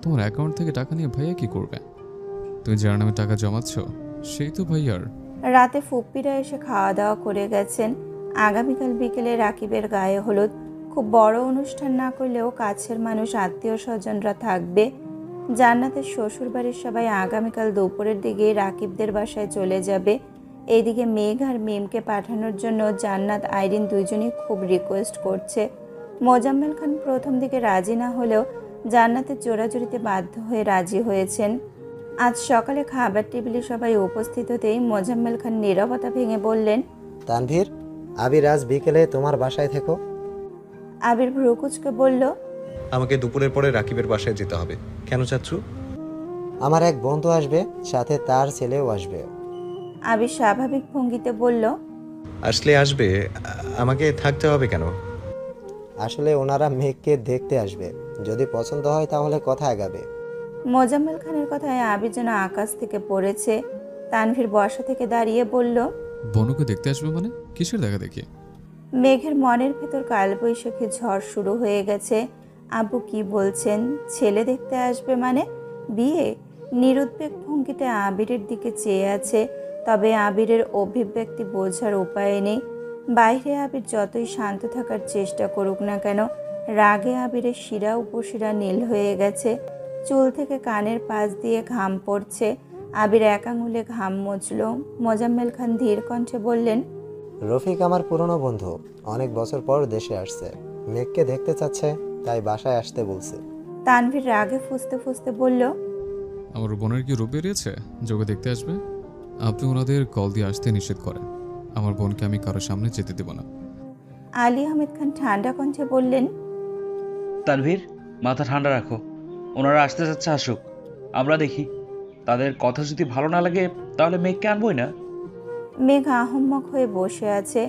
তোমার অ্যাকাউন্ট থেকে টাকা নিয়ে ভাইয়া কি করবে? তুমি যার নামে টাকা জমাচ্ছ সেই তো ভাইয়ার। রাতে ফুপ্পিরা এসে খাওয়া দাওয়া করে গেছেন। আগামীকাল বিকেলে রাকিবের গায়ে হলুদ। খুব বড় অনুষ্ঠান না করলেও কাছের মানুষ, আত্মীয় স্বজনরা থাকবে। জান্নাতের শ্বশুরবাড়ির সবাই আগামীকাল দুপুরের দিকে রাকিবদের বাসায় চলে যাবে। এইদিকে মেঘ আর মিমকে পাঠানোর জন্য জান্নাত আইরিন দুইজনই খুব রিকোয়েস্ট করছে। মোজাম্মেল খান প্রথম দিকে রাজি না হলেও জান্নাতের জোরাজুরিতে বাধ্য হয়ে রাজি হয়েছেন। আজ সকালে খাবার টেবিলে সবাই উপস্থিত হতেই মোজাম্মেল খান নীরবতা ভেঙে বললেন, তানভীর, আবির আজ বিকেলে তোমার বাসায় থেকো। আবির ভ্রুকুচকে বলল, আমাকে দুপুরের পরে রাকিবের বাসায় যেতে হবে। কেন চাচ্ছু? আমার এক বন্ধু আসবে, সাথে তার ছেলেও আসবে। আবির স্বাভাবিক ভঙ্গিতে বলল, আসলে আসবে, আমাকে থাকতে হবে কেন? আসলে ওনারা মেঘকে দেখতে আসবে, যদি পছন্দ হয় তাহলে কথা আগাবে। মোজাম্মেল খানের কথায় আবির যেন আকাশ থেকে পড়েছে। তানভীর বর্ষা থেকে দাঁড়িয়ে বলল, বনুকে দেখতে আসবে মানে কিসের দেখা দেখি? মেঘের মনের ভেতর কালবৈশাখী ঝড় শুরু হয়ে গেছে। আব্বু কি বলছেন? ছেলে দেখতে আসবে মানে বিয়ে? নিরুদ্বেগ ভঙ্গিতে আবিরের দিকে চেয়ে আছে, তবে আবিরের অভিব্যক্তি বোঝার উপায় নেই। বাইরে আবির যতই শান্ত থাকার চেষ্টা করুক না কেন, রাগে আবিরের শিরা উপশিরা নীল হয়ে গেছে। চুল থেকে কানের পাশ দিয়ে ঘাম পড়ছে। আবির এক আঙুলে ঘাম মুছল। মোজাম্মেল খান ধীর কণ্ঠে বললেন, রফিক আমার পুরনো বন্ধু, অনেক বছর পর দেশে আসছে, মেঘকে দেখতে চাচ্ছে, তাই বাসায় আসতে বলছে। তানভীর রাগে ফুঁসতে ফুঁসতে বলল, আমার বোনের কি রূপ বেরিয়েছে যোগে দেখতে আসবে? আপনি ওনাদের কল দিয়ে আসতে নিষেধ করেন। আমার বোনকে আমি কারোর সামনে যেতে দেব না। আলী আহমেদ খান ঠান্ডা কণ্ঠে বললেন, তানভীর, মাথা ঠান্ডা রাখো। ওনারা আসতে যাচ্ছে, আসুক, আমরা দেখি। তাদের কথা যদি ভালো না লাগে তাহলে মেঘকে আনবই না। মেঘ আহম্মক হয়ে বসে আছে।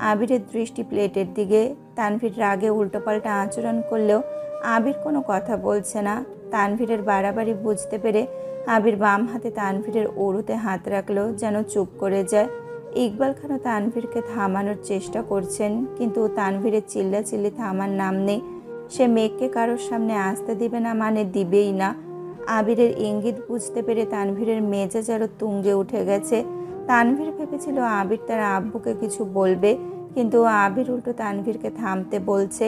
আবিরের দৃষ্টি প্লেটের দিকে। তানভীর রাগে উল্টোপাল্টা আচরণ করলেও আবির কোনো কথা বলছে না। তানভীরের বাড়াবাড়ি বুঝতে পেরে আবির বাম হাতে তানভীরের উরুতে হাত রাখলো, যেন চুপ করে যায়। ইকবাল খানও তানভীরকে থামানোর চেষ্টা করছেন, কিন্তু তানভীরের চিল্লাচিল্লি থামার নাম নেই। সে মেঘকে কারোর সামনে আসতে দিবে না মানে দিবেই না। আবিরের ইঙ্গিত বুঝতে পেরে তানভীরের মেজাজ আরও তুঙ্গে উঠে গেছে। তানভীর ভেবেছিল আবির তার আব্বুকে কিছু বলবে, কিন্তু আবির উল্টো তানভীরকে থামতে বলছে।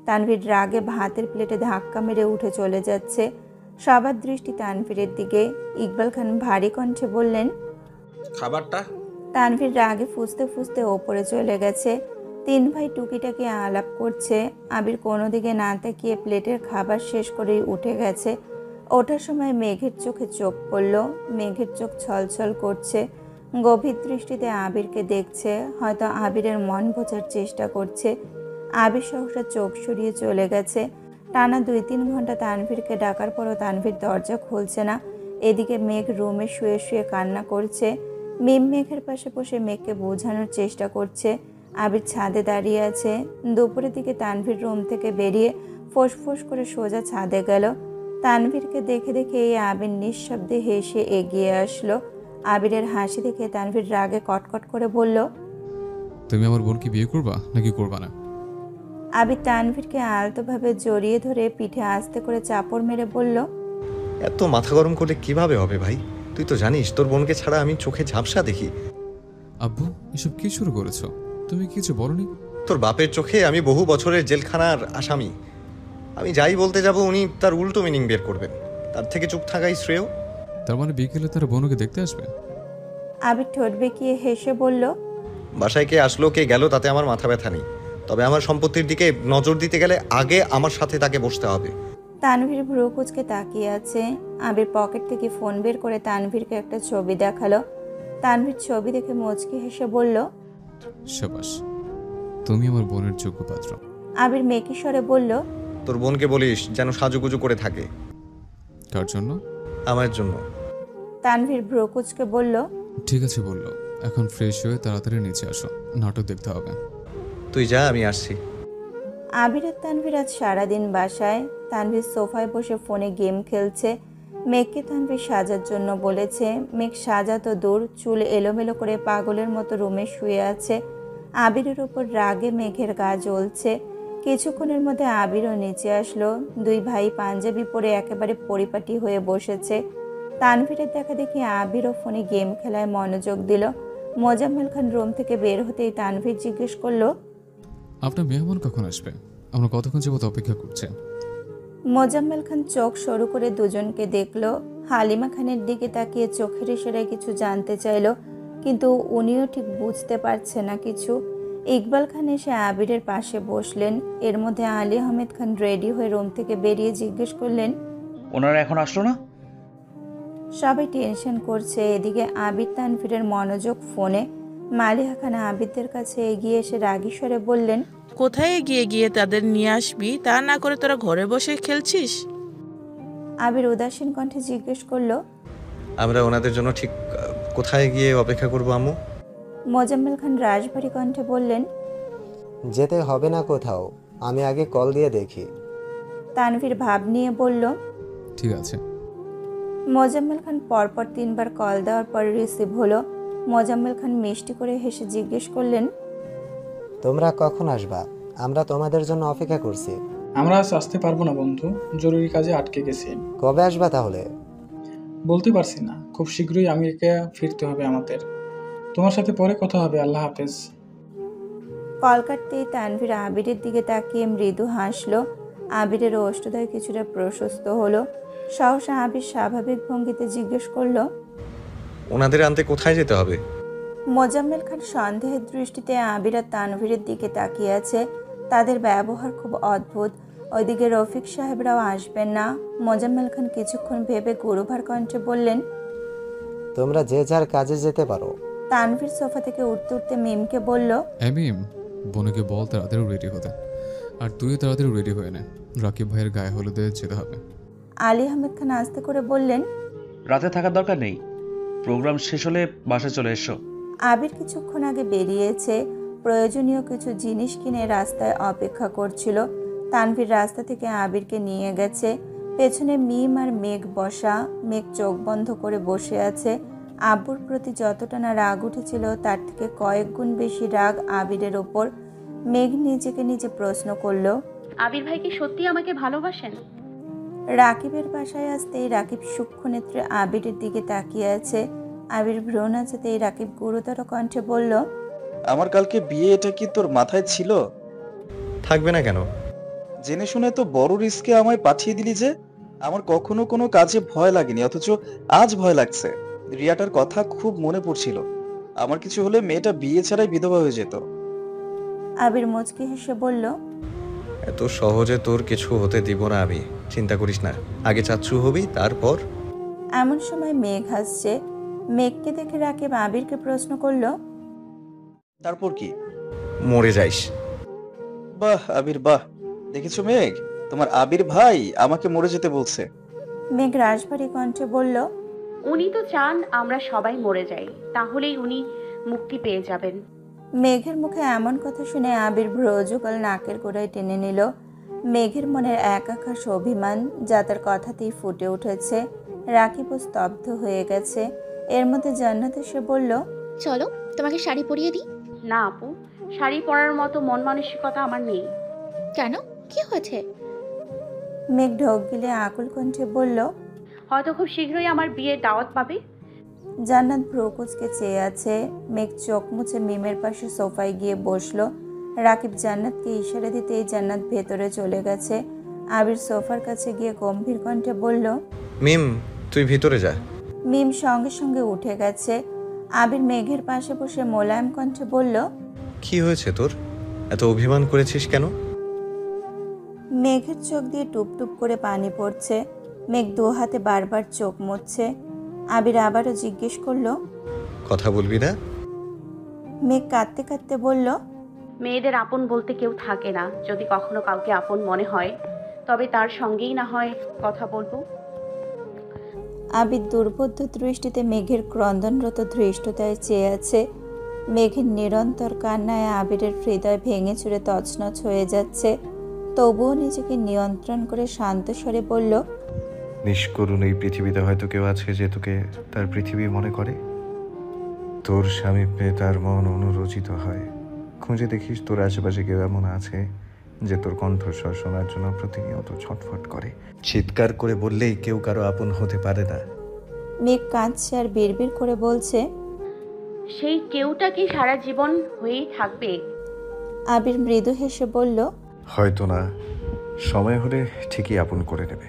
তানভীর রাগে ভাতের প্লেটে ধাক্কা মেরে উঠে চলে যাচ্ছে। সবার দৃষ্টি তানভীরের দিকে। ইকবাল খান ভারী কণ্ঠে বললেন, খাবারটা? তানভীর রাগে ফুঁসতে ফুঁসতে ওপরে চলে গেছে। তিন ভাই টুকিটাকি আলাপ করছে। আবির কোনো দিকে না তাকিয়ে প্লেটের খাবার শেষ করেই উঠে গেছে। ওঠার সময় মেঘের চোখে চোখ পড়ল। মেঘের চোখ ছলছল করছে। গভীর দৃষ্টিতে আবিরকে দেখছে, হয়তো আবিরের মন বোঝার চেষ্টা করছে। আবির সহসা চোখ সরিয়ে চলে গেছে। টানা 2-3 ঘন্টা তানভীরকে ডাকার পরও তানভীর দরজা খুলছে না। এদিকে মেঘ রুমে শুয়ে শুয়ে কান্না করছে। মিম মেঘের পাশে বসে মেঘকে বোঝানোর চেষ্টা করছে। আবির ছাদে দাঁড়িয়ে আছে। দুপুরের দিকে তানভীর রুম থেকে বেরিয়ে ফোঁস করে সোজা ছাদে গেল। তানভীরকে দেখে দেখে এই আবির নিঃশব্দে হেসে এগিয়ে আসলো। আবিরের হাসি দেখে তানভীর রাগে কটকট করে বলল, তুমি আমার বোনকে বিয়ে করবা নাকি করবা না? আবির তানভীরকে আলতোভাবে জড়িয়ে ধরে পিঠে আস্তে করে চাপড় মেরে বলল, এত মাথা গরম করলে কিভাবে হবে ভাই? তুই তো জানিস তোর বোনকে ছাড়া আমি চোখে ঝাপসা দেখি। আব্বু, এসব কি শুরু করেছো? তুমি কিছু বলনি? তোর বাপের চোখে আমি বহু বছরের জেলখানার আসামি। আমি যাই বলতে যাব উনি তার উল্টো মিনিং বের করবেন। তার থেকে চুপ থাকাই শ্রেয়। তার মানে বিকেলে তার বোনকে দেখতে আসবে? আবির ঠোঁট বেঁকিয়ে হেসে বলল, বাসায় কে আসলো কে গেল তাতে আমার মাথা ব্যথা নেই, তবে আমার সম্পত্তির দিকে নজর দিতে গেলে আগে আমার সাথে তাকে বসতে হবে। তানভীর ভ্রু কুঁচকে তাকিয়ে আছে। আবির পকেট থেকে ফোন বের করে তানভীরকে একটা ছবি দেখালো। তানভীর ছবি দেখে মুচকি হেসে বলল, শাবাশ, তুমি আমার বোনের যোগ্য পাত্র। আবির মেকি স্বরে বলল, তোর বোনকে বলিস যেন সাজুগুজু করে থাকে। কার জন্য? আমার জন্য। তানভীর ভ্রু কুঁচকে বলল, ঠিক আছে বললো। এখন ফ্রেশ হয়ে তাড়াতাড়ি নিচে আসো, নাটক দেখতে হবে। তুই যা, আমি আসছি। আবির আর তানভীর আজ সারাদিন বাসায়। তানভীর সোফায় বসে ফোনে গেম খেলছে। মেঘকে তানভীর সাজার জন্য বলেছে। মেঘ সাজা তো দূর, চুল এলোমেলো করে পাগলের মতো রুমে শুয়ে আছে। আবিরের ওপর রাগে মেঘের গা জ্বলছে। কিছুক্ষণের মধ্যে আবিরও নিচে আসলো। দুই ভাই পাঞ্জাবি পরে একেবারে পরিপাটি হয়ে বসেছে। তানভীরের দেখা দেখি আবিরও ফোনে গেম খেলায় মনোযোগ দিল। মোজাম্মেল খান রুম থেকে বের হতেই তানভীর জিজ্ঞেস করলো, আপনার মেহমান কখন আসবে? আমরা কতক্ষণ যাবত অপেক্ষা করছি। মোজাম্মেল খান চোখ সরু করে দুজনকে দেখলো। হালিমা খানের দিকে তাকিয়ে চোখের ইশারায় কিছু জানতে চাইলো, কিন্তু উনিও ঠিক বুঝতে পারছে না কিছু। ইকবাল খান এসে আবিরের পাশে বসলেন। এর মধ্যে আলী আহমেদ খান রেডি হয়ে রুম থেকে বেরিয়ে জিজ্ঞেস করলেন, ওনারা এখন আসলো না? সবাই টেনশন করছে। এদিকে আবির তানভীরের মনোযোগ ফোনে। মালিহা খান আবিরদের কাছে এগিয়ে এসে রাগী স্বরে বললেন, কোথায় এগিয়ে গিয়ে তাদের নিয়ে আসবি, তা না করে তোরা ঘরে বসে খেলছিস? আবির উদাসীন কণ্ঠে জিজ্ঞেস করলো, আমরা ওনাদের জন্য ঠিক কোথায় গিয়ে অপেক্ষা করবো আম্মু? মোজাম্মেল খান রাশভারী কণ্ঠে বললেন, যেতে হবে না কোথাও, আমি আগে কল দিয়ে দেখি। তানভীর ভাব নিয়ে বলল, ঠিক আছে। মোজাম্মেল খান পরপর 3 বার কল দেওয়ার পর রিসিভ হলো। মোজাম্মেল খান মিষ্টি করে হেসে জিজ্ঞেস করলেন, তোমরা কখন আসবা? আমরা তোমাদের জন্য অপেক্ষা করছি। আমরা আজ আসতে পারবো না বন্ধু, জরুরি কাজে আটকে গেছি। কবে আসবা তাহলে? বলতে পারছি না, খুব শীঘ্রই আমেরিকা ফিরতে হবে আমাদের। তোমার সাথে পরে কথা হবে, আল্লাহ হাফেজ। কল কাটতেই তানভীর আবিরের দিকে তাকিয়ে মৃদু হাসলো। আবিরের ওষ্ঠদ্বয় কিছুটা প্রশস্ত হলো। সহসা আবির স্বাভাবিক ভঙ্গিতে জিজ্ঞেস করলো, ওনাদের আনতে কোথায় যেতে হবে? মোজাম্মেল খান সন্দেহের দৃষ্টিতে আবির আর তানভীরের দিকে তাকিয়ে আছে। তাদের ব্যবহার খুব অদ্ভুত। ওইদিকে রফিক সাহেবরাও আসবেন না। মোজাম্মেল খান কিছুক্ষণ ভেবে গুরুভার কণ্ঠে বললেন, তোমরা যে যার কাজে যেতে পারো। তানভীর সোফা থেকে উঠতে উঠতে মিমকে বলল, মিম, বোনকে বল তাড়াতাড়ি রেডি হতে, আর তুইও তাড়াতাড়ি রেডি হয়ে নে, রাকিব ভাইয়ের গায়ে হলুদে যেতে হবে। আলী আহমেদ খান আস্তে করে বললেন, রাতে থাকার দরকার নেই, প্রোগ্রাম শেষ হলে বাসায় চলে এসো। আবির কিছুক্ষণ আগে বেরিয়েছে। প্রয়োজনীয় কিছু জিনিস কিনে রাস্তায় অপেক্ষা করছিল। তানভীর রাস্তা থেকে আবিরকে নিয়ে গেছে। পেছনে মিম আর মেঘ বসা। মেঘ চোখ বন্ধ করে বসে আছে। আব্বুর প্রতি যতটা না রাগ উঠেছিল তার থেকে কয়েক গুণ বেশি রাগ আবিরের ওপর। মেঘ নিজেকে নিজে প্রশ্ন করলো, আবির ভাই কি সত্যি আমাকে ভালোবাসেন? রাকিবের বাসায় আসতেই রাকিব সূক্ষ্ম নেত্রে আবিরের দিকে তাকিয়ে আছে। আবির ভ্রু নাচাতেই রাকিব গুরুতর কণ্ঠে বলল, আমার কালকে বিয়ে, এটা কি তোর মাথায় ছিল? থাকবে না কেন? জেনে শুনে তো বড় রিস্কে আমায় পাঠিয়ে দিলি যে। আমার কখনো কোনো কাজে ভয় লাগেনি, অথচ আজ ভয় লাগছে। রিয়াটার কথা খুব মনে পড়ছিল। আমার কিছু হলে মেয়েটা বিয়ে ছাড়াই বিধবা হয়ে যেত। আবির মুচকি হেসে বলল, এত সহজে তোর কিছু হতে দিব না আমি, চিন্তা করিস না। আগে চাচ্ছু হবি, তারপর। এমন সময় মেঘ হাসছে। মেঘকে দেখে রাকিব আবিরকে প্রশ্ন করলো, তারপর কি? মরে যাইস। বাহ আবির বাহ, দেখেছো মেঘ, তোমার আবির ভাই আমাকে মরে যেতে বলছে। মেঘ রাশভারী কণ্ঠে বলল, উনি তো চান আমরা সবাই মরে যাই, তাহলেই উনি মুক্তি পেয়ে যাবেন। মেঘের মুখে এমন কথা শুনে আবির ভ্রযুগল নাকের গোড়ায় টেনে নিল। মেঘের মনের এক আকাশ অভিমান যা তার কথাতেই ফুটে উঠেছে। রাকিবও স্তব্ধ হয়ে গেছে। এর মধ্যে জান্নাত এসে বলল, চলো তোমাকে শাড়ি পরিয়ে দিই। না আপু, শাড়ি পরার মতো মন মানসিকতা আমার নেই। কেন, কি হয়েছে? মেঘ ঢোক গিলে আকুল কণ্ঠে বলল, হয়তো খুব শীঘ্রই আমার বিয়ের দাওয়াত পাবে। জান্নাত ভ্রুকুচকে চেয়ে আছে। মেঘ চোখ মুছে মিমের পাশে সোফায় গিয়ে বসলো। রাকিব জান্নাতকে ইশারা দিতেই জান্নাত ভেতরে চলে গেছে। আবির সোফার কাছে গিয়ে গম্ভীর কণ্ঠে বলল, মিম তুই ভিতরে যা। মিম সঙ্গে সঙ্গে উঠে গেছে। আবির মেঘের পাশে বসে মোলায়েম কণ্ঠে বলল, কি হয়েছে তোর? এত অভিমান করেছিস কেন? মেঘের চোখ দিয়ে টুপ টুপ করে পানি পড়ছে। মেঘ দু হাতে বারবার চোখ মুছছে। আবির আবারও জিজ্ঞেস করলো, কথা বলবি না? মেঘ কাঁদতে কাঁদতে বলল, মেয়েদের আপন বলতে কেউ থাকে না। যদি কখনো কাউকে আপন মনে হয় তবে তার সঙ্গেই না হয় কথা বলবো। আবির দুর্বোধ্য দৃষ্টিতে মেঘের ক্রন্দনরত ধৃষ্টতায় চেয়ে আছে। মেঘের নিরন্তর কান্নায় আবিরের হৃদয় ভেঙে চুরে তছনছ হয়ে যাচ্ছে। তবুও নিজেকে নিয়ন্ত্রণ করে শান্ত স্বরে বলল, নিষ্করুণ এই পৃথিবীতে হয়তো কেউ আছে যে তোকে তার পৃথিবী মনে করে। তোর স্বামীপ্যে তার মন অনুরোচিত হয়। খুঁজে দেখিস তোর আশেপাশে কেউ এমন আছে যে তোর কণ্ঠস্বর শোনার জন্য প্রতিনিয়ত ছটফট করে। চিৎকার করে বললেই কেউ কারো আপন হতে পারে না। মেঘ কাঁদছে আর বিড়বিড় করে বলছে, সেই কেউটা কি সারা জীবন হয়েই থাকবে? আবির মৃদু হেসে বলল, হয়তো না, সময় হলে ঠিকই আপন করে নেবে।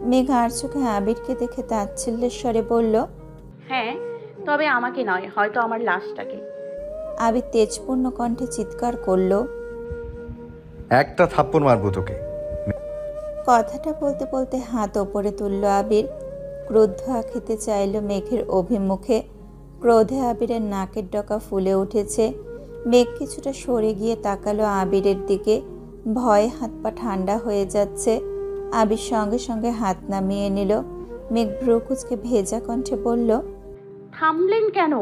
মেঘ আর চোখে আবিরকে দেখে তাচ্ছিল্যের স্বরে বলল, হ্যাঁ, তবে আমাকে নয়, হয়তো আমার লাশটাকে। আবির তেজপূর্ণ কণ্ঠে চিৎকার করলো, একটা থাপ্পড় মারবো তোকে। কথাটা বলতে বলতে হাত ওপরে তুলল আবির। ক্রুদ্ধ খেতে চাইল মেঘের অভিমুখে। ক্রোধে আবিরের নাকের ডগা ফুলে উঠেছে। মেঘ কিছুটা সরে গিয়ে তাকালো আবিরের দিকে। ভয়ে হাত পা ঠান্ডা হয়ে যাচ্ছে। আবির সঙ্গে সঙ্গে হাত নামিয়ে নিল। মেঘ ভ্রুকুচকে ভেজা কণ্ঠে বলল, থামলেন কেন?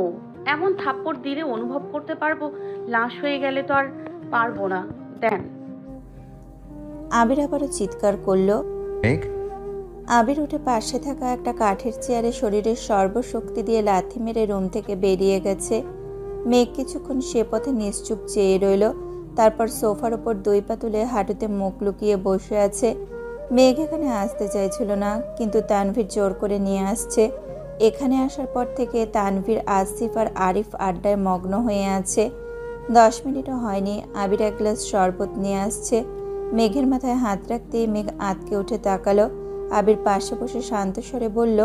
এমন থাপ্পড় দিলে অনুভব করতে পারবো, লাশ হয়ে গেলে তো আর পারবো না। দেন। আবির আবারও চিৎকার করলো। মেঘ আবির উঠে পাশে থাকা একটা কাঠের চেয়ারে শরীরের সর্বশক্তি দিয়ে লাথি মেরে রুম থেকে বেরিয়ে গেছে। মেঘ কিছুক্ষণ সে পথে নিশ্চুপ চেয়ে রইল। তারপর সোফার ওপর দুই পা তুলে হাঁটুতে মুখ লুকিয়ে বসে আছে। মেঘ এখানে আসতে চাইছিল না, কিন্তু তানভীর জোর করে নিয়ে আসছে। এখানে আসার পর থেকে তানভীর, আসিফ আর আরিফ আড্ডায় মগ্ন হয়ে আছে। 10 মিনিটও হয়নি আবির এক গ্লাস শরবত নিয়ে আসছে। মেঘের মাথায় হাত রাখতেই মেঘ আঁতকে উঠে তাকালো। আবির পাশে বসে শান্ত স্বরে বলল,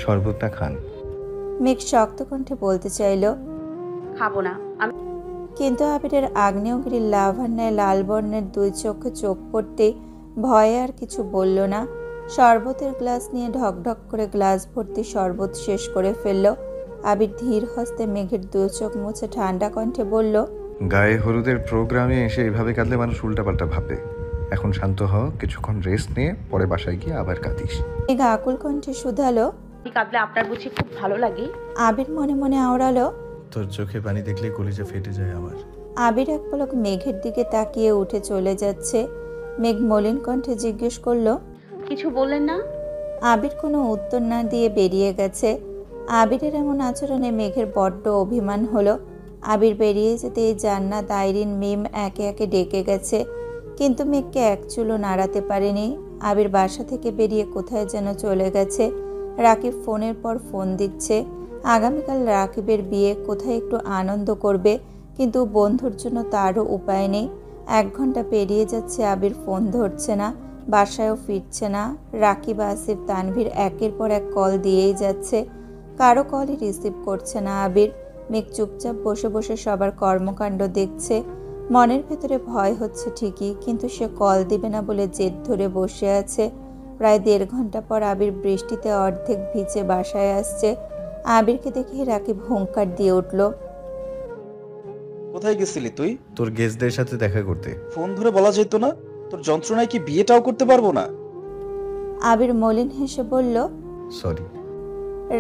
শরবতটা খান। মেঘ শক্ত কণ্ঠে বলতে চাইল, খাবো না আমি। কিন্তু আবিরের আগ্নেয়গিরির লাভার ন্যায় লাল বর্ণের দুই চোখে চোখ পড়তে ভয়ে আর কিছু বলল না। শরবতের গ্লাস নিয়ে ঢকঢক করে গ্লাস ভর্তি শরবত শেষ করে ফেলল। আবির ধীর হস্তে মেঘের দু চোখ মুছে ঠান্ডা কণ্ঠে বলল, গায়ে হলুদের প্রোগ্রামে এসে এভাবে কাঁদলে মানুষ উল্টাপাল্টা ভাববে। এখন শান্ত হ, কিছুক্ষণ রেস্ট নিয়ে পরে বাসায় গিয়ে আবার কাঁদিস। মেঘ আকুল কণ্ঠে শুধালো, কাঁদলে আপনার বুঝি খুব ভালো লাগে? আবির মনে মনে আওড়ালো, তোর চোখে পানি দেখলে কলিজা ফেটে যায় আমার। আবির এক পলক মেঘের দিকে তাকিয়ে উঠে চলে যাচ্ছে। মেঘ মলিন কণ্ঠে জিজ্ঞেস করলো, কিছু বললেন না? আবির কোনো উত্তর না দিয়ে বেরিয়ে গেছে। আবিরের এমন আচরণে মেঘের বড্ড অভিমান হলো। আবির বেরিয়ে যেতে জান্নাত, আইরিন, মিম একে একে ডেকে গেছে, কিন্তু মেঘকে এক চুলও নাড়াতে পারেনি। আবির বাসা থেকে বেরিয়ে কোথায় যেন চলে গেছে। রাকিব ফোনের পর ফোন দিচ্ছে। আগামীকাল রাকিবের বিয়ে, কোথায় একটু আনন্দ করবে, কিন্তু বন্ধুর জন্য তারও উপায় নেই। 1 ঘন্টা পেরিয়ে যাচ্ছে, আবির ফোন ধরছে না, বাসায়ও ফিরছে না। রাকিব, আসিফ, তানভীর একের পর এক কল দিয়েই যাচ্ছে, কারো কলই রিসিভ করছে না আবির। মেঘ চুপচাপ বসে বসে সবার কর্মকাণ্ড দেখছে। মনের ভেতরে ভয় হচ্ছে ঠিকই, কিন্তু সে কল দিবে না বলে জেদ ধরে বসে আছে। প্রায় 1.5 ঘন্টা পর আবির বৃষ্টিতে অর্ধেক ভিজে বাসায় আসছে। আবিরকে দেখে রাকিব হুঙ্কার দিয়ে উঠল, কোথায় গেছিলি তুই? তোর গেস্টদের সাথে দেখা করতে। ফোন ধরে বলা যেত না? তোর যন্ত্রণায় কি বিয়েটাও করতে পারবো না? আবির মলিন হেসে বলল, সরি।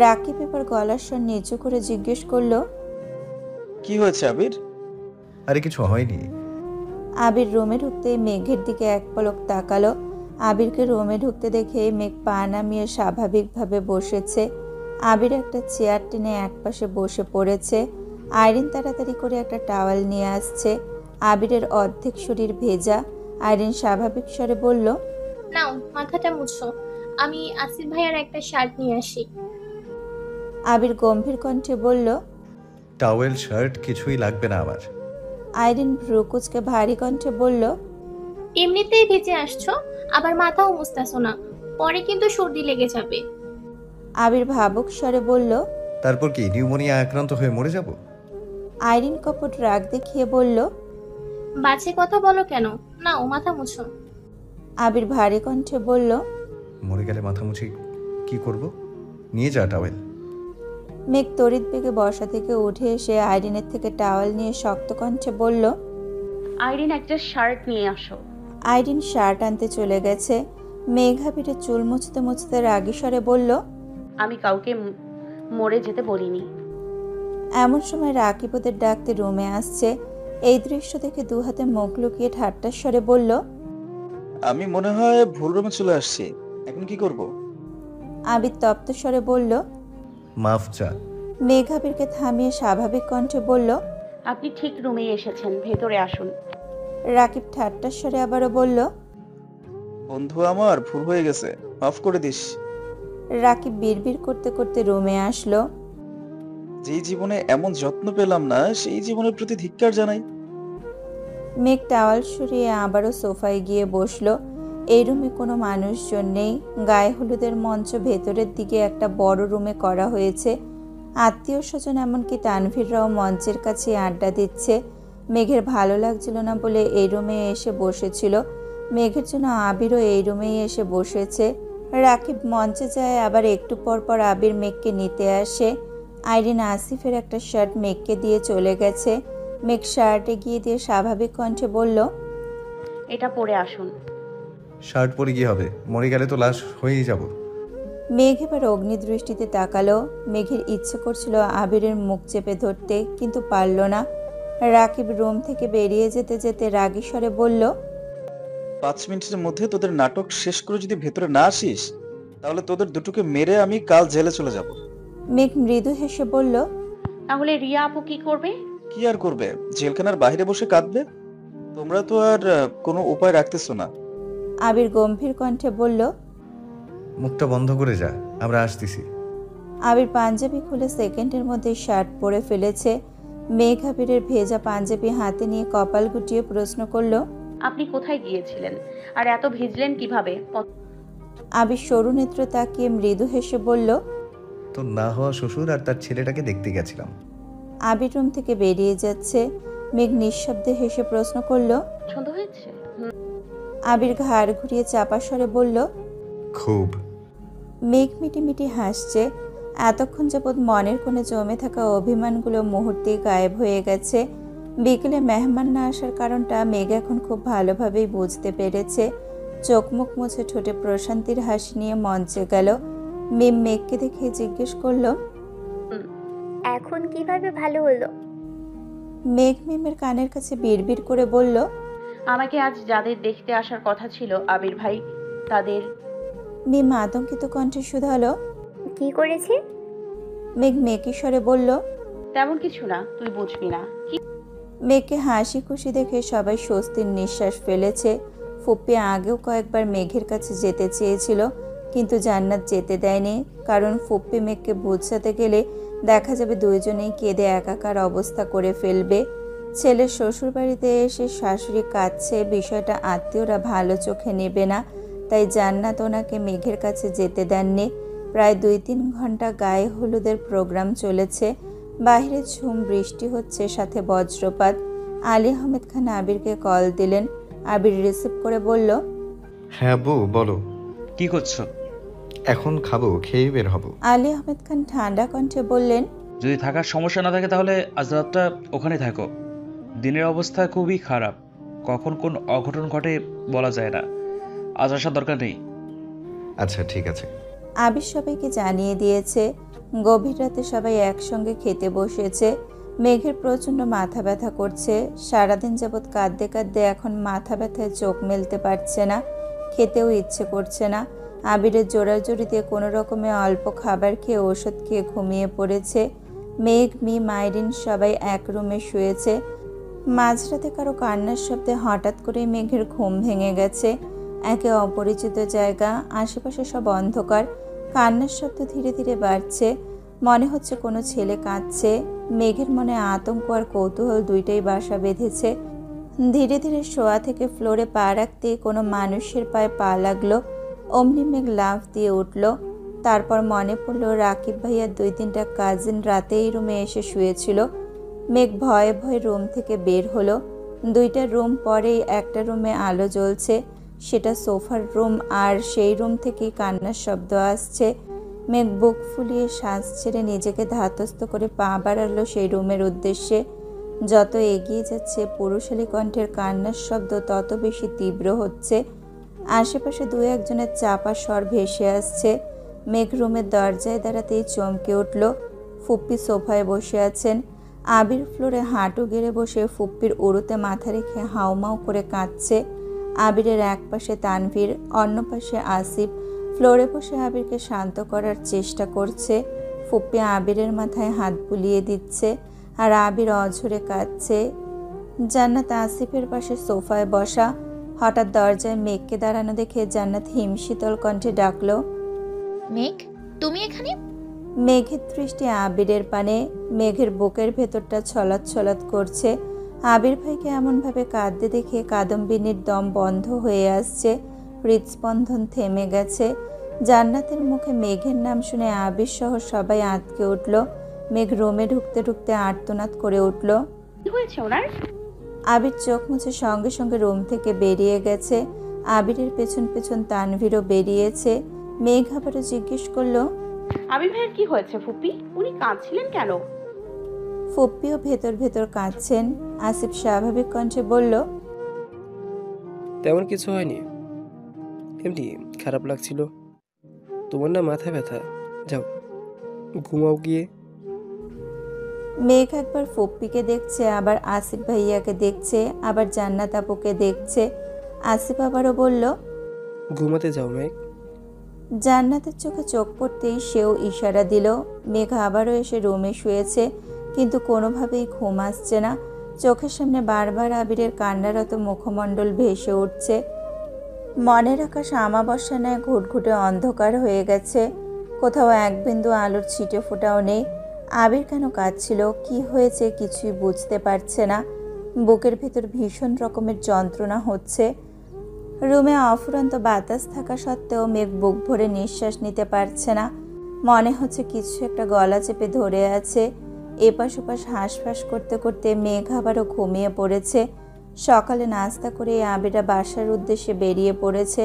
রাকিব এবার গলার স্বর নিচু করে জিজ্ঞেস করলো, কি হয়েছে আবির? আরে কিছু হয়নি। আবির রুমে ঢুকতেই মেঘের দিকে এক পলক তাকালো। আবিরকে রুমে ঢুকতে দেখে মেঘ পা নামিয়ে স্বাভাবিকভাবে বসেছে। আবির একটা চেয়ার টেনে একপাশে বসে পড়েছে। আইরিন তাড়াতাড়ি করে একটা টাওয়াল নিয়ে আসছে। আবিরের অর্ধেক শরীর ভেজা। আইরিন স্বাভাবিক স্বরে বলল, নাও মাথাটা মুছো, আমি আসিফ ভাইয়ার একটা শার্ট নিয়ে আসি। আবির গম্ভীর কণ্ঠে বলল, টাওয়েল শার্ট কিছুই লাগবে না আমার। আইরিন ভ্রুকুচকে ভারী কণ্ঠে বলল, এমনিতেই ভেজে আসছো, আবার মাথাও মুছতেছো না, পরে কিন্তু সর্দি লেগে যাবে। আবির ভাবুক স্বরে বলল, তারপর কি নিউমোনিয়া আক্রান্ত হয়ে মরে যাব? আইরিন কপট রাগ দেখিয়ে বলল, বাজে কথা বলো কেন, নাও মাথা মুছো। আবির ভারী কণ্ঠে বলল, মরে গেলে মাথা মুছি কি করব? নিয়ে যা টাওয়েল। মেঘ তড়িৎ বেগে বসা থেকে উঠে এসে আইরিনের থেকে টাওয়াল নিয়ে শক্ত কণ্ঠে বলল, আইরিন একটা শার্ট নিয়ে আসো। আইরিন শার্ট আনতে চলে গেছে। মেঘ আবিরের চুল মুছতে মুছতে রাগী স্বরে বলল, আমি কাউকে মরে যেতে বলিনি। এমন সময় রাকিব ওদের ডাকতে রুমে আসছে। এই দৃশ্য দেখে দু হাতে মুখ লুকিয়ে ঠাট্টার স্বরে বলল, আমি মনে হয় ভুল রুমে চলে আসছি, এখন কি করব? আবির তপ্ত স্বরে বলল, মাফ চা। মেঘ আবিরকে থামিয়ে স্বাভাবিক কণ্ঠে বলল, আপনি ঠিক রুমেই এসেছেন, ভেতরে আসুন। রাকিব ঠাট্টার স্বরে আবারও বলল, বন্ধু আমার ভুল হয়ে গেছে, মাফ করে দিস। রাকিব বিড়বিড় করতে করতে রুমে আসলো। যেই জীবনে এমন যত্ন পেলাম না, সেই জীবনের প্রতি ধিক্কার জানাই। মেঘ টাওয়াল সরিয়ে আবারও সোফায় গিয়ে বসলো। এই রুমে কোনো মানুষজন নেই। গায়ে হলুদের মঞ্চ ভেতরের দিকে একটা বড় রুমে করা হয়েছে। আত্মীয় স্বজন এমনকি তানভীররাও মঞ্চের কাছে আড্ডা দিচ্ছে। মেঘের ভালো লাগছিল না বলে এই রুমে এসে বসেছিল। মেঘের জন্য আবিরও এই রুমেই এসে বসেছে। রাকিব মঞ্চে যায়, আবার একটু পর পর আবির মেঘকে নিতে আসে। আইরিন আসিফের একটা শার্ট মেঘকে দিয়ে চলে গেছে। মেঘ শার্টে গিয়ে দিয়ে স্বাভাবিক কণ্ঠে বলল, এটা পরে আসুন। শার্ট পরে কি হবে? মরে গেলে তো লাশ হয়েই যাব। মেঘ এবার অগ্নিদৃষ্টিতে তাকালো। মেঘের ইচ্ছে করছিল আবিরের মুখ চেপে ধরতে, কিন্তু পারল না। রাকিব রুম থেকে বেরিয়ে যেতে যেতে রাগী স্বরে বলল, 5 মিনিটের মধ্যে তোদের নাটক শেষ করে যদি ভেতরে না আসিস, তাহলে তোদের দুটোকে মেরে আমি কাল জেলে চলে যাব। মেঘ মৃদু হেসে বলল, তাহলে রিয়া আপু কি করবে? কি আর করবে, জেলখানার বাইরে বসে কাঁদবে। তোমরা তো আর কোনো উপায় রাখতেছো না। আবির গম্ভীর কণ্ঠে বলল, মুখটা বন্ধ করে যা, আমরা আসতেছি। আবির পাঞ্জাবি খুলে সেকেন্ডের মধ্যে শার্ট পরে ফেলেছে। মেঘ আবিরের ভেজা পাঞ্জাবি হাতে নিয়ে কপাল গুটিয়ে প্রশ্ন করল, আপনি কোথায় গিয়েছিলেন আর এত ভিজলেন কিভাবে? আবির সরু নেত্র তাকিয়ে মৃদু হেসে বলল, তোর না হওয়া শ্বশুর আর তার ছেলেটাকে দেখতে গেছিলাম। আবির রুম থেকে বেরিয়ে যাচ্ছে। মেঘ নিঃশব্দে হেসে প্রশ্ন করল, পছন্দ হয়েছে? আবির ঘাড় ঘুরিয়ে চাপা স্বরে বলল, খুব। মেঘ মিটিমিটি হাসছে। এতক্ষণ যাবৎ মনের কোণে জমে থাকা অভিমানগুলো মুহূর্তেই গায়েব হয়ে গেছে। বিকেলে মেহমান না আসার কারণটা মেঘ এখন খুব ভালোভাবেই বুঝতে পেরেছে। চোখ মুখ মুছে ঠোঁটে প্রশান্তির হাসি নিয়ে মঞ্চে গেল। মিম মেঘকে দেখে জিজ্ঞেস করল, এখন কিভাবে ভালো হলো? মেঘ মিমের কানের কাছে বিড়বিড় করে বলল, আমাকে আজ যাদের দেখতে আসার কথা ছিল আবির ভাই, তাদের। মিম আতঙ্কিত কণ্ঠে শুধালো, কি করেছে? মেঘ মেকি স্বরে বলল, তেমন কিছু না, তুই বুঝবি না। মেঘকে হাসি খুশি দেখে সবাই স্বস্তির নিঃশ্বাস ফেলেছে। ফুপ্পি আগেও কয়েকবার মেঘের কাছে যেতে চেয়েছিল, কিন্তু জান্নাত যেতে দেয়নি। কারণ ফুপ্পি মেঘকে বোঝাতে গেলে দেখা যাবে দুইজনেই কেঁদে একাকার অবস্থা করে ফেলবে। ছেলের শ্বশুরবাড়িতে এসে শাশুড়ি কাঁদছে, বিষয়টা আত্মীয়রা ভালো চোখে নেবে না। তাই জান্নাত ওনাকে মেঘের কাছে যেতে দেননি। প্রায় 2-3 ঘন্টা গায়ে হলুদের প্রোগ্রাম চলেছে। বাইরে ঝুম বৃষ্টি হচ্ছে, সাথে বজ্রপাত। আলী আহমেদ খান আবিরকে কল দিলেন। আবির রিসিভ করে বলল, হ্যাঁ বউ বলো। কি করছো? এখন খাবো, খেয়ে বের হব। আলী আহমেদ খান ঠান্ডা কণ্ঠে বললেন, যদি থাকার সমস্যা না থাকে তাহলে আজ রাতটা ওখানে থাকো। দিনের অবস্থা খুবই খারাপ, কখন কোন অঘটন ঘটে বলা যায় না। আজ আসার দরকার নেই। আচ্ছা ঠিক আছে। আবির সবাইকে জানিয়ে দিয়েছে। গভীর রাতে সবাই একসঙ্গে খেতে বসেছে। মেঘের প্রচণ্ড মাথা ব্যথা করছে। সারাদিন যাবৎ কাঁদতে কাঁদতে এখন মাথা ব্যথায় চোখ মেলতে পারছে না, খেতেও ইচ্ছে করছে না। আবিরের জোড়াজুড়িতে কোনো রকমে অল্প খাবার খেয়ে ওষুধ খেয়ে ঘুমিয়ে পড়েছে। মেঘ, মাইরিন সবাই এক রুমে শুয়েছে। মাঝরাতে কারো কান্নার শব্দে হঠাৎ করে মেঘের ঘুম ভেঙে গেছে। একে অপরিচিত জায়গা, আশেপাশে সব অন্ধকার, কান্নার শব্দ ধীরে ধীরে বাড়ছে। মনে হচ্ছে কোনো ছেলে কাঁদছে। মেঘের মনে আতঙ্ক আর কৌতূহল দুইটাই বাসা বেঁধেছে। ধীরে ধীরে শোয়া থেকে ফ্লোরে পা রাখতে কোনো মানুষের পায়ে পা লাগলো। অমনি মেঘ লাফ দিয়ে উঠল। তারপর মনে পড়ল রাকিব ভাইয়ার 2-3টা কাজিন রাতে এই রুমে এসে শুয়েছিল। মেঘ ভয়ে ভয়ে রুম থেকে বের হলো। 2টা রুম পরেই একটা রুমে আলো জ্বলছে, সেটা সোফার রুম, আর সেই রুম থেকেই কান্নার শব্দ আসছে। মেঘ বুক ফুলিয়ে শ্বাস ছেড়ে নিজেকে ধাতস্থ করে পা বাড়ালো সেই রুমের উদ্দেশ্যে। যত এগিয়ে যাচ্ছে পুরুষালী কণ্ঠের কান্নার শব্দ তত বেশি তীব্র হচ্ছে। আশেপাশে 2-1জনের চাপা স্বর ভেসে আসছে। মেঘ রুমের দরজায় দাঁড়াতেই চমকে উঠল। ফুপ্পি সোফায় বসে আছেন। আবির ফ্লোরে হাঁটু গেড়ে বসে ফুপ্পির উড়োতে মাথা রেখে হাউমাউ করে কাঁদছে। আবিরের এক পাশে তানভীর, অন্য পাশে আসিফ ফ্লোরে বসে আবিরকে শান্ত করার চেষ্টা করছে। ফুপ্পি আবিরের মাথায় হাত বুলিয়ে দিচ্ছে, আর আবির অঝরে কাঁদছে। জান্নাত আসিফের পাশে সোফায় বসা। হঠাৎ দরজায় মেঘকে দাঁড়ানো দেখে জান্নাত হিমশীতল কণ্ঠে ডাকলো, মেঘ, তুমি এখানে? মেঘের দৃষ্টি আবিরের পানে। মেঘের বুকের ভেতরটা ছলাৎ ছলাৎ করছে। আবির ভাইকে এমনভাবে কাঁদতে দেখে কাদম্বিনীর দম বন্ধ হয়ে আসছে, হৃদস্পন্দন থেমে গেছে। জান্নাতের মুখে মেঘের নাম শুনে আবির সহ সবাই আঁতকে উঠল। মেঘ রুমে ঢুকতে ঢুকতে আর্তনাদ করে উঠল। কি হয়েছে ওনার? আবির চোখ মুছে সঙ্গে সঙ্গে রুম থেকে বেরিয়ে গেছে। আবিরের পেছন পেছন তানভীরও বেরিয়েছে। মেঘ আবারও জিজ্ঞেস করলো, আবির ভাইয়ের কি হয়েছে ফুপি? উনি কাঁদছিলেন কেন? ফুপ্পিও ভেতর ভেতর কাঁদছেন। আসিফ স্বাভাবিক কণ্ঠে বলল, তেমন কিছু হয়নি, এমনি খারাপ লাগছিল। তোমার না মাথা ব্যথা, যাও ঘুমাও গিয়ে। মেঘ একবার ফুপ্পিকে দেখছে, আবার আসিফ ভাইয়াকে দেখছে, আবার জান্নাত আপুকে দেখছে। আসিফ আবারও বলল, ঘুমাতে যাও মেঘ। জান্নাতের চোখে চোখ পড়তেই সেও ইশারা দিল। মেঘ আবারও এসে রুমে শুয়েছে, কিন্তু কোনোভাবেই ঘুম আসছে না। চোখের সামনে বারবার আবিরের কান্নারত মুখমণ্ডল ভেসে উঠছে। মনের আকাশ আমাবস্যা নেয় ঘুটঘুটে অন্ধকার হয়ে গেছে। কোথাও এক বিন্দু আলোর ছিটে ফোটাও নেই। আবির কেন কাঁদছিল, কি হয়েছে কিছুই বুঝতে পারছে না। বুকের ভেতর ভীষণ রকমের যন্ত্রণা হচ্ছে। রুমে অফুরন্ত বাতাস থাকা সত্ত্বেও মেঘ বুক ভরে নিঃশ্বাস নিতে পারছে না। মনে হচ্ছে কিছু একটা গলা চেপে ধরে আছে। এপাশ ওপাশ হাঁসফাঁস করতে করতে মেঘ আবারও ঘুমিয়ে পড়েছে। সকালে নাস্তা করে আবিরা বাসার উদ্দেশ্যে বেরিয়ে পড়েছে।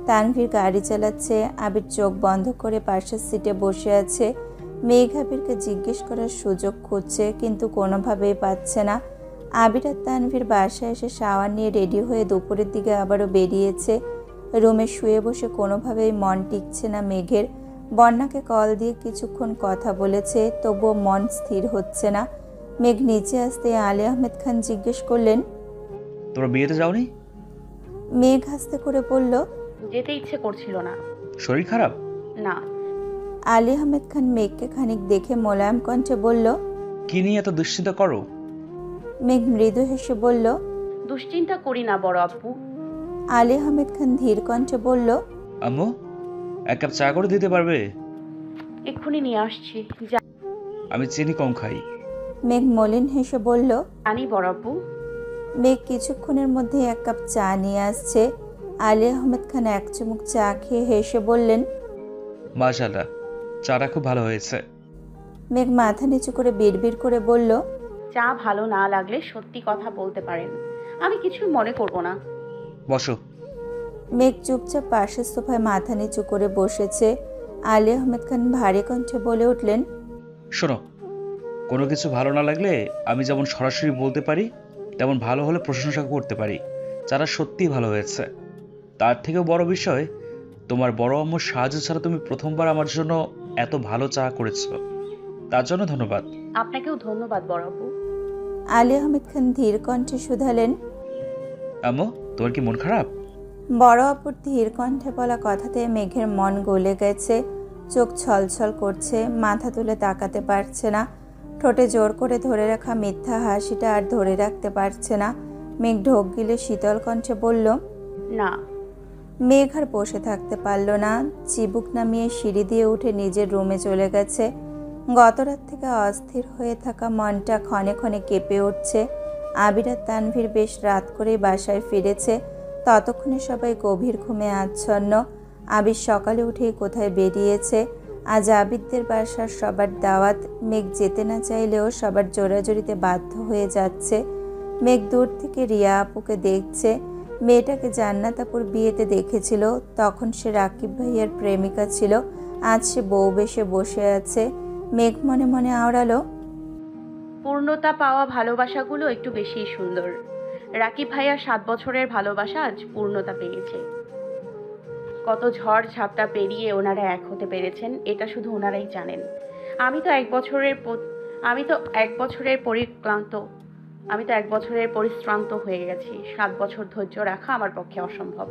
তানভীর গাড়ি চালাচ্ছে। আবির চোখ বন্ধ করে পাশের সিটে বসে আছে। মেঘ আবিরকে জিজ্ঞেস করার সুযোগ খুঁজছে, কিন্তু কোনোভাবেই পাচ্ছে না। আবির আর তানভীর বাসায় এসে শাওয়ার নিয়ে রেডি হয়ে দুপুরের দিকে আবারও বেরিয়েছে। রুমে শুয়ে বসে কোনোভাবেই মন টিকছে না মেঘের। বন্যাকে কল দিয়ে কিছুক্ষণ কথা বলেছে, তবুও মন স্থির হচ্ছে না। মেঘ নিচে আসতে আলী আহমেদ খান জিজ্ঞেস করলেন, তোমরা বিয়েতে যাওনি? মেঘ হাসতে করে বলল, যেতে ইচ্ছে করছিল না। শরীর খারাপ? না। আলী আহমেদ খান মেঘকে খানিক দেখে মোলায়েম কণ্ঠে বলল, কি নিয়ে এত দুশ্চিন্তা করো? মেঘ মৃদু হেসে বলল, দুশ্চিন্তা করি না বড় আব্বু। আলী আহমেদ খান ধীর কণ্ঠে বলল, আম্মু, এক কাপ চা করে দিতে পারবে? এক্ষুনি নিয়ে আসছি। আমি চিনি কম খাই। মেঘ মলিন হেসে বলল, জানি বড় আব্বু। মেঘ কিছুক্ষণের মধ্যে এক কাপ চা নিয়ে আসছে। আলী আহমেদ খান এক চুমুক চা খেয়ে হেসে বললেন, মাশাআল্লাহ, চাটা খুব ভালো হয়েছে। মেঘ মাথা নিচু করে বিড়বিড় করে বলল, চা ভালো না লাগলে সত্যি কথা বলতে পারেন, আমি কিছু মনে করব না। বসো। মেঘ চুপচাপ পাশের সোফায় মাথা নিচু করে বসেছে। আলী আহমেদ খান ভারী কণ্ঠে বলে উঠলেন, শোনো, কোনো কিছু ভালো না লাগলে আমি যেমন সরাসরি বলতে পারি, তেমন ভালো হলে প্রশংসা করতে পারি। চাটা সত্যিই ভালো হয়েছে। তার থেকেও বড় বিষয়, তোমার বড় আম্মুর সাহায্য ছাড়া তুমি প্রথমবার আমার জন্য এত ভালো চা করেছো, তার জন্য ধন্যবাদ। আপনাকেও ধন্যবাদ বড় আব্বু। আলী আহমেদ খান ধীর কণ্ঠে শুধালেন, আম্মু, তোমার কি মন খারাপ? বড় অপুর ধীর কণ্ঠে বলা কথাতে মেঘের মন গলে গেছে, চোখ ছলছল করছে, মাথা তুলে তাকাতে পারছে না, ঠোঁটে জোর করে ধরে রাখা মিথ্যা হাসিটা আর ধরে রাখতে পারছে না। মেঘ ঢোক গিলে শীতল কণ্ঠে বলল, না। মেঘ আর বসে থাকতে পারল না, চিবুক নামিয়ে সিঁড়ি দিয়ে উঠে নিজের রুমে চলে গেছে। গত রাত থেকে অস্থির হয়ে থাকা মনটা ক্ষণে ক্ষণে কেঁপে উঠছে। আবির আর তানভীর বেশ রাত করেই বাসায় ফিরেছে, ততক্ষণে সবাই গভীর ঘুমে আচ্ছন্ন। আবির সকালে উঠেই কোথায় বেরিয়েছে। আজ আবিরদের বাসার সবার দাওয়াত। মেঘ যেতে না চাইলেও সবার জোরাজুরিতে বাধ্য হয়ে যাচ্ছে। মেঘ দূর থেকে রিয়া আপুকে দেখছে। মেয়েটাকে জান্নাত আপুর বিয়েতে দেখেছিল, তখন সে রাকিব ভাইয়ের প্রেমিকা ছিল, আজ সে বউ বেশে বসে আছে। মেঘ মনে মনে আওড়ালো, পূর্ণতা পাওয়া ভালোবাসাগুলো একটু বেশি সুন্দর। রাকিব ভাইয়ার 7 বছরের ভালোবাসা আজ পূর্ণতা পেয়েছে। কত ঝড় ঝাপটা পেরিয়ে ওনারা এক হতে পেরেছেন, এটা শুধু ওনারাই জানেন। আমি তো এক বছরের পরিশ্রান্ত হয়ে গেছি। 7 বছর ধৈর্য রাখা আমার পক্ষে অসম্ভব।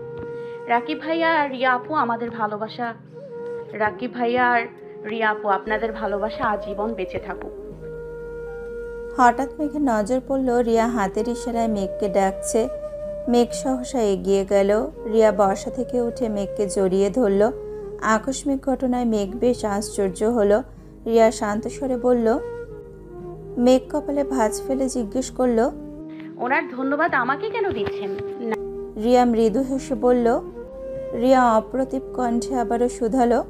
রাকিব ভাইয়া আর রিয়া আপু আপনাদের ভালোবাসা আজীবন বেঁচে থাকুক। হঠাৎ মেঘের নজর পড়ল রিয়া হাতের ইশারায় মেঘকে ডাকছে। মেঘ সহসা এগিয়ে গেল। রিয়া বসা থেকে উঠে মেঘকে জড়িয়ে ধরল। আকস্মিক ঘটনায় মেঘ বেশ আশ্চর্য হলো। রিয়া শান্ত স্বরে বলল, মেঘ কপালে ভাঁজ ফেলে জিজ্ঞেস করল, ওনার ধন্যবাদ আমাকে কেন দিচ্ছেন? রিয়া মৃদু হেসে বলল। রিয়া অপ্রতিভ কণ্ঠে আবারও শুধালো।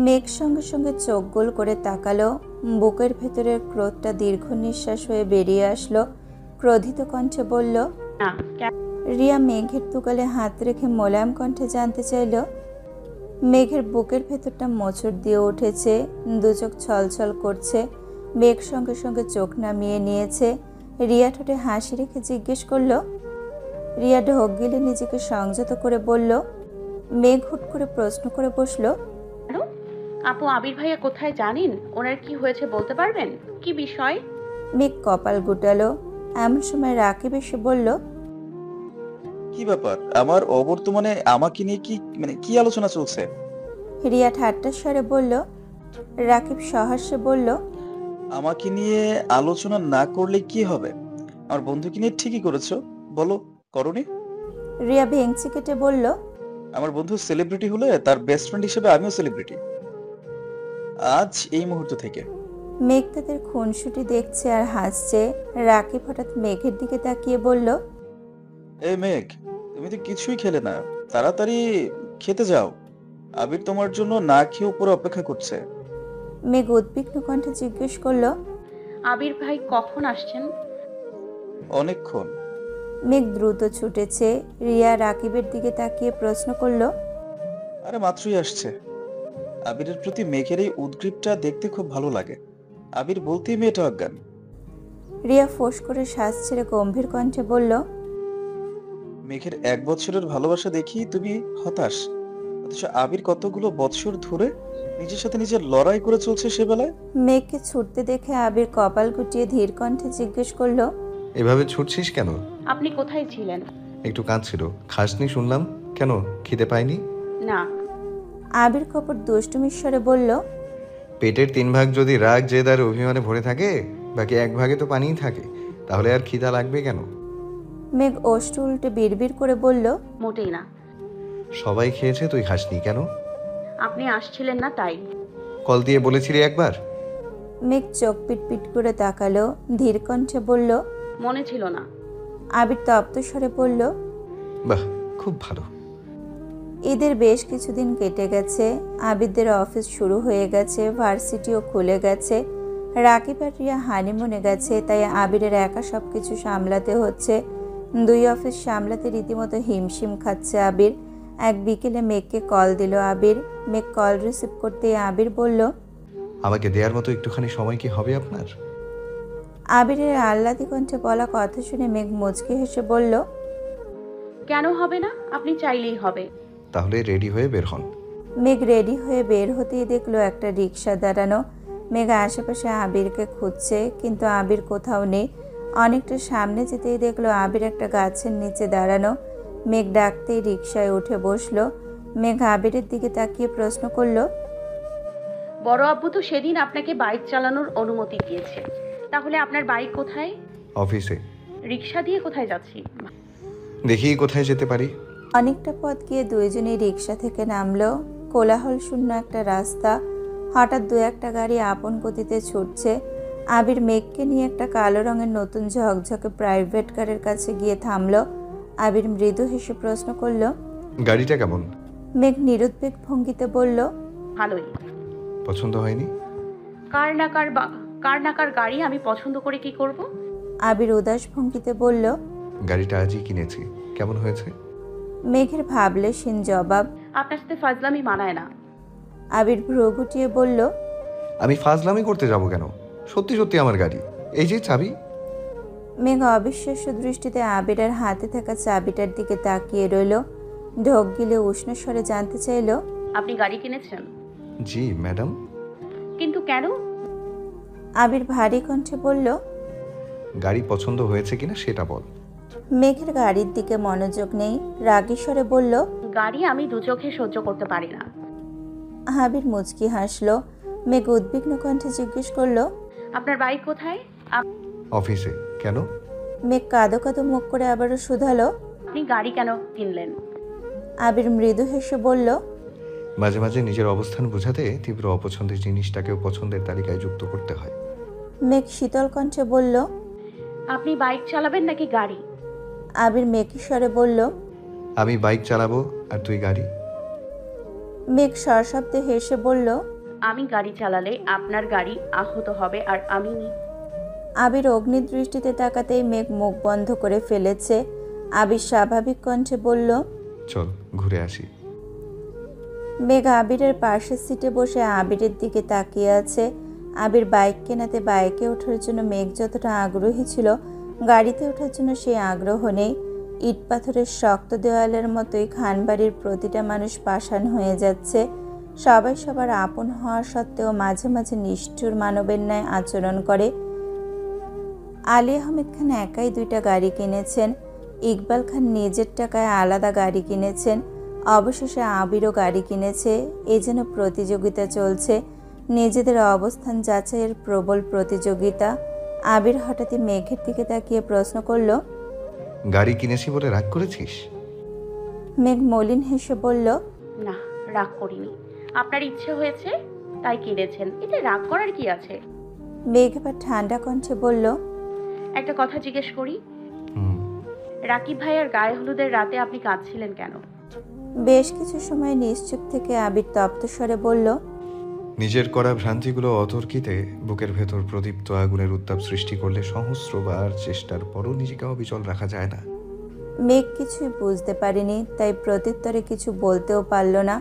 মেঘ সঙ্গে সঙ্গে চোখ গোল করে তাকালো। বুকের ভেতরের ক্রোধটা দীর্ঘ নিঃশ্বাস হয়ে বেরিয়ে আসলো। ক্রোধিত কণ্ঠে বলল, না। রিয়া মেঘের তুগালে হাত রেখে মোলায়েম কণ্ঠে জানতে চাইল। মেঘের বুকের ভেতরটা মোচড় দিয়ে উঠেছে, দুচোখ ছলছল করছে। মেঘ সঙ্গে সঙ্গে চোখ নামিয়ে নিয়েছে। রিয়া ঠোঁটে হাসি রেখে জিজ্ঞেস করলো। রিয়া ঢোক গিলে নিজেকে সংযত করে বলল। মেঘ হুট করে প্রশ্ন করে বসলো, আপু আবির ভাইয়া কোথায় জানেন? ওনার কি হয়েছে বলতে পারবেন? কি বিষয়? মেঘ কপাল গুটালো। এমন সময় রাকিব এসে বলল, কি ব্যাপার? আমার অবর্তমানে আমাকে নিয়ে কি আলোচনা চলছে? রিয়া ঠাট্টার স্বরে বলল। রাকিব সহাস্যে বলল, আমাকে নিয়ে আলোচনা না করলে কি হবে? আমার বন্ধুকে নিয়ে ঠিকই করেছো, বলো করনি? রিয়া ভেঙচি কেটে বলল, আমার বন্ধু সেলিব্রিটি হলে তার বেস্ট ফ্রেন্ড হিসেবে আমিও সেলিব্রিটি, আজ এই মুহূর্ত থেকে। মেঘ তাদের খুনসুটি দেখছে আর হাসছে। রাকিব হঠাৎ মেঘের দিকে তাকিয়ে বলল, এই মেঘ, তুমি তো কিছুই খেলে না, তাড়াতাড়ি খেতে যাও। আবির তোমার জন্য না খেয়ে উপরে অপেক্ষা করছে। মেঘ উদ্বিগ্ন কণ্ঠে জিজ্ঞেস করলো, আবির ভাই কখন আসছেন? অনেকক্ষণ। মেঘ দ্রুত ছুটেছে। রিয়া রাকিবের দিকে তাকিয়ে প্রশ্ন করলো, আরে মাত্রই আসছে। আবিরের প্রতি মেঘের এই উদ্গ্রীবটা দেখতে খুব ভালো লাগে। আবির বলতেই মেয়েটা অজ্ঞান। রিয়া ফোঁস করে শ্বাস ছেড়ে গম্ভীর কণ্ঠে বলল, মেঘের 1 বছরের ভালোবাসা দেখি তুমি হতাশ, অথচ আবির কতগুলো বছর ধরে নিজের সাথে নিজের লড়াই করে চলছে সে বেলায়। মেঘকে ছুটতে দেখে আবির কপাল গুটিয়ে ধীর কণ্ঠে জিজ্ঞেস করলো, এভাবে ছুটছিস কেন? আপনি কোথায় ছিলেন? একটু কাঁদছিল, খাসনি শুনলাম। কেন, খিদে পাইনি? না। আবির কপট দুষ্টুমির স্বরে বলল, পেটের 3 ভাগ যদি রাগ জেদ আর অভিমানে ভরে থাকে, বাকি 1 ভাগে তো পানিই থাকে, তাহলে আর খিদা লাগবে কেন? মেঘ ওষ্ঠ উল্টে বিড়বিড় করে বলল, মোটেই না। সবাই খেয়েছে, তুই খাসনি কেন? আপনি আসছিলেন না তাই। কল দিয়ে বলেছিলি একবার? মেঘ চোখ পিটপিট করে তাকালো, ধীর কণ্ঠে বলল, মনে ছিল না। আবির তপ্ত স্বরে বলল, বাহ, খুব ভালো। ঈদের বেশ কিছুদিন কেটে গেছে। আবিরদের অফিস শুরু হয়ে গেছে, ভার্সিটিও খুলে গেছে। রাকিব আর রিয়া হানিমুনে গেছে, তাই আবিরের একা সবকিছু সামলাতে হচ্ছে। 2 অফিস সামলাতে রীতিমতো হিমশিম খাচ্ছে আবির। এক বিকেলে মেঘকে কল দিল আবির। মেঘ কল রিসিভ করতেই আবির বলল, আমাকে দেওয়ার মতো একটুখানি সময় কি হবে আপনার? আবিরের আহ্লাদি কণ্ঠে বলা কথা শুনে মেঘ মুচকি হেসে বলল, কেন হবে না? আপনি চাইলেই হবে। তাহলে রেডি হয়ে বের হন। মেঘ রেডি হয়ে বের হতেই দেখলো একটা রিক্সা দাঁড়ানো। মেঘ আশেপাশে আবিরকে খুঁজছে, কিন্তু আবির কোথাও নেই। অনেকটা সামনে যেতেই দেখলো আবির একটা গাছের নিচে দাঁড়ানো। মেঘ ডাকতেই রিকশায় উঠে বসলো। মেঘ আবিরের দিকে তাকিয়ে প্রশ্ন করলো, বড় আব্বু তো সেদিন আপনাকে বাইক চালানোর অনুমতি দিয়েছে, তাহলে আপনার বাইক কোথায়? অফিসে। রিক্সা দিয়ে কোথায় যাচ্ছি? দেখি কোথায় যেতে পারি। অনেকটা পথ গিয়ে দুইজনেই রিকশা থেকে নামলো। কোলাহল শূন্য একটা রাস্তা। হঠাৎ দু একটা গাড়ি আপন গতিতে ছুটছে। আবির মেঘকে নিয়ে একটা কালো রঙের নতুন ঝকঝকে প্রাইভেট কারের কাছে গিয়ে থামলো। আবির মৃদু হেসে প্রশ্ন করলো, গাড়িটা কেমন? মেঘ নিরুদ্বেগ ভঙ্গিতে বলল, ভালোই। পছন্দ হয়নি? কার নাকার গাড়ি আমি পছন্দ করে কি করব? আবির উদাস ভঙ্গিতে বলল, গাড়িটা আজই কিনেছি, কেমন হয়েছে? মেঘের ভাবলেশীন জবাব, আপনার সাথে ফাজলামি মানায় না। আবির ভ্রু গুটিয়ে বলল, আমি ফাজলামি করতে যাব কেন? সত্যি সত্যি আমার গাড়ি, এই যে চাবি। মেঘ অবিশ্বাস্য দৃষ্টিতে আবিরের হাতে থাকা চাবিটার দিকে তাকিয়ে রইল। ঢোক গিলে উষ্ণ স্বরে জানতে চাইল, আপনি গাড়ি কিনেছেন? জি ম্যাডাম। কিন্তু কেন? আবির ভারী কণ্ঠে বলল, গাড়ি পছন্দ হয়েছে কিনা সেটা বল। মেঘের গাড়ির দিকে মনোযোগ নেই। রাগী স্বরে বলল, গাড়ি আমি দু চোখে সহ্য করতে পারি না। আবির মুচকি হাসলো। মেঘ উদ্বিগ্ন কণ্ঠে জিজ্ঞেস করলো, আপনার বাইক কোথায়? অফিসে। কেন? মেঘ কাঁদো কাঁদো মুখ করে আবারও শুধালো, আপনি গাড়ি কেন কিনলেন? আবির মৃদু হেসে বলল, মাঝে মাঝে নিজের অবস্থান বোঝাতে তীব্র অপছন্দের জিনিসটাকেও পছন্দের তালিকায় যুক্ত করতে হয়। মেঘ শীতল কণ্ঠে বলল, আপনি বাইক চালাবেন নাকি গাড়ি? আবির মেঘি স্বরে বলল, আমি বাইক চালাবো আর তুই গাড়ি। মেঘ সশব্দে হেসে বলল, আমি গাড়ি চালালে আপনার গাড়ি আহত হবে আর আমি। আবির অগ্নি দৃষ্টিতে তাকাতেই মেঘ মুখ বন্ধ করে ফেলেছে। আবির স্বাভাবিক কণ্ঠে বলল, চল ঘুরে আসি। মেঘ আবিরের পাশের সিটে বসে আবিরের দিকে তাকিয়ে আছে। আবির বাইক কেনাতে বাইকে ওঠার জন্য মেঘ যতটা আগ্রহী ছিল, গাড়িতে ওঠার জন্য সেই আগ্রহ নেই। ইট পাথরের শক্ত দেওয়ালের মতোই খানবাড়ির প্রতিটা মানুষ পাষাণ হয়ে যাচ্ছে। সবাই সবার আপন হওয়া সত্ত্বেও মাঝে মাঝে নিষ্ঠুর মানবের ন্যায় আচরণ করে। আলী আহমেদ খান একাই 2টা গাড়ি কিনেছেন। ইকবাল খান নিজের টাকায় আলাদা গাড়ি কিনেছেন। অবশেষে আবিরও গাড়ি কিনেছে। এ যেন প্রতিযোগিতা চলছে, নিজেদের অবস্থান যাচাইয়ের প্রবল প্রতিযোগিতা। আবির হঠাৎই মেঘের দিকে তাকিয়ে প্রশ্ন করল, গাড়ি কিনেছি বলে রাগ করেছিস? মেঘ মলিন হেসে বলল, না, রাগ করিনি। আপনার ইচ্ছে হয়েছে তাই কিনেছেন, এতে রাগ করার কি আছে? মেঘ এবার ঠান্ডা কণ্ঠে বলল, একটা কথা জিজ্ঞেস করি, রাকিব ভাইয়ার গায়ে হলুদের রাতে আপনি কাঁদছিলেন কেন? বেশ কিছু সময় নিশ্চুপ থেকে আবির তপ্ত স্বরে বলল, নিজের করা ভ্রান্তিগুলো অতর্কিতে বুকের ভেতর প্রদীপ্ত আগুনের উত্তাপ সৃষ্টি করলে সহস্রবার চেষ্টার পরও নিজেকে অবিচল রাখা যায় না। মেঘ কিছুই বুঝতে পারেনি, তাই প্রত্যুত্তরে কিছু বলতেও পারল না।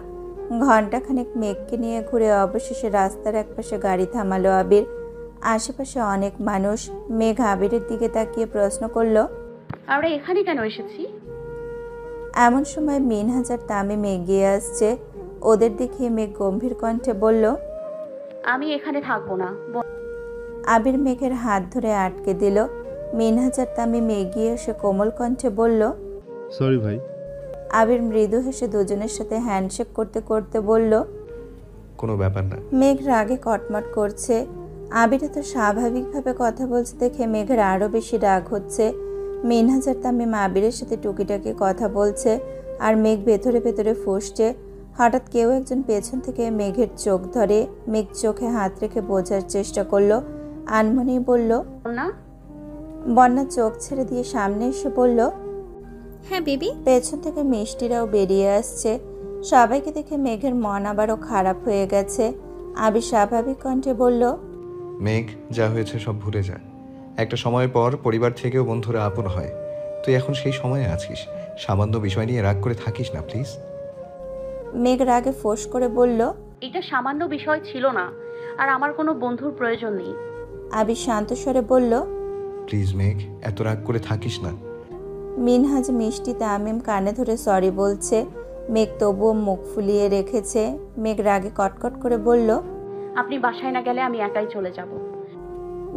ঘণ্টাখানেক মেঘকে নিয়ে ঘুরে অবশেষে রাস্তার একপাশে গাড়ি থামালো আবির। আশেপাশে অনেক মানুষ। মেঘ আবিরের দিকে তাকিয়ে প্রশ্ন করল, আমরা এখানে কেন এসেছি? এমন সময় মিনহাজ আর তামিম এগিয়ে আসছে। ওদের দেখে মেঘ গম্ভীর কণ্ঠে বলল, আমি এখানে থাকবো না। আবির মেঘের হাত ধরে আটকে দিল। মিনহাজ আর তামিম এগিয়ে এসে কোমল কণ্ঠে বলল, সরি ভাই। আবির মৃদু হেসে দুজনের সাথে হ্যান্ডশেক করতে করতে বলল, কোনো ব্যাপার না। মেঘ রাগে কটমট করছে। আবির তো স্বাভাবিকভাবে কথা বলছে দেখে মেঘের আরও বেশি রাগ হচ্ছে। মিনহাজ আর তামিম আবিরের সাথে টুকিটাকি কথা বলছে আর মেঘ ভেতরে ভেতরে ফুঁসছে। হঠাৎ কেউ একজন পেছন থেকে মেঘের চোখ ধরে। মেঘ চোখে হাত রেখে বোঝার চেষ্টা করলো। আনমনেই বলল, না। বন্যা চোখ ছেড়ে দিয়ে সামনে এসে বলল, হ্যাঁ বেবি। পেছন থেকে মিষ্টিরাও বেরিয়ে আসছে। সবাইকে দেখে মেঘের মন আবারও খারাপ হয়ে গেছে। আবির স্বাভাবিক কণ্ঠে বলল, মেঘ, যা হয়েছে সব ভুলে যা। একটা সময় পর পরিবার থেকেও বন্ধুরা আপন হয়। তুই এখন সেই সময়ে আছিস, সামান্য বিষয় নিয়ে রাগ করে থাকিস না প্লিজ। মেঘ রাগে ফোঁস করে বলল, এটা সামান্য বিষয় ছিল না, আর আমার কোনো বন্ধুর প্রয়োজন নেই। আবির শান্ত স্বরে বলল, প্লিজ মেঘ, এত রাগ করে থাকিস না। মিনহাজ মিষ্টি তামিম কানে ধরে সরি বলছে। মেঘ তবুও মুখ ফুলিয়ে রেখেছে। মেঘ রাগে কটকট করে বলল, আপনি বাসায় না গেলে আমি একাই চলে যাব।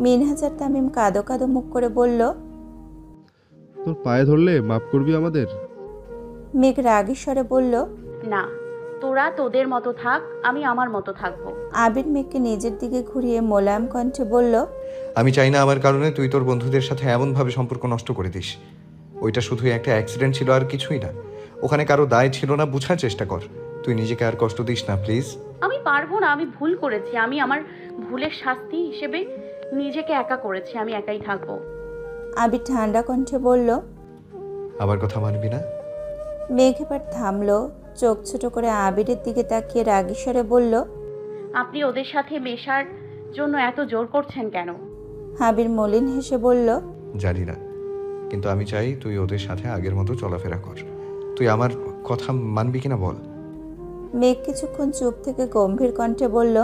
মিনহাজ আর তামিম কাঁদো কাঁদো মুখ করে বলল, তোর পায়ে ধরলে মাফ করবি আমাদের? মেঘ রাগী স্বরে বলল, না, তোরা তোদের মতো থাক, আমি আমার মতো থাকবো। আবির মেঘকে নিজের দিকে ঘুরিয়ে মোলায়েম কণ্ঠে বলল, আমি চাই না আমার কারণে তুই তোর বন্ধুদের সাথে এমনভাবে সম্পর্ক নষ্ট করে দিস। ওইটা শুধুই একটা অ্যাক্সিডেন্ট ছিল, আর কিছুই না। ওখানে কারো দায় ছিল না, বোঝার চেষ্টা কর। তুই নিজেকে আর কষ্ট দিস না প্লিজ। আমি পারবো না, আমি ভুল করেছি। আমি আমার ভুলের শাস্তি হিসেবে নিজেকে একা করেছি, আমি একাই থাকবো। আবির ঠান্ডা কণ্ঠে বলল। আমার কথা মানবি না? মেঘ এবার থামলো, চোখ ছোট করে আবিরের দিকে তাকিয়ে রাগী স্বরে বলল, আপনি ওদের সাথে মেশার জন্য এত জোর করছেন কেন? আবির মলিন হেসে বলল, জানি না, কিন্তু আমি চাই তুই ওদের সাথে আগের মতো চলাফেরা কর। তুই আমার কথা মানবি কিনা বল। মেঘ কিছুক্ষণ চুপ থেকে গম্ভীর কণ্ঠে বলল,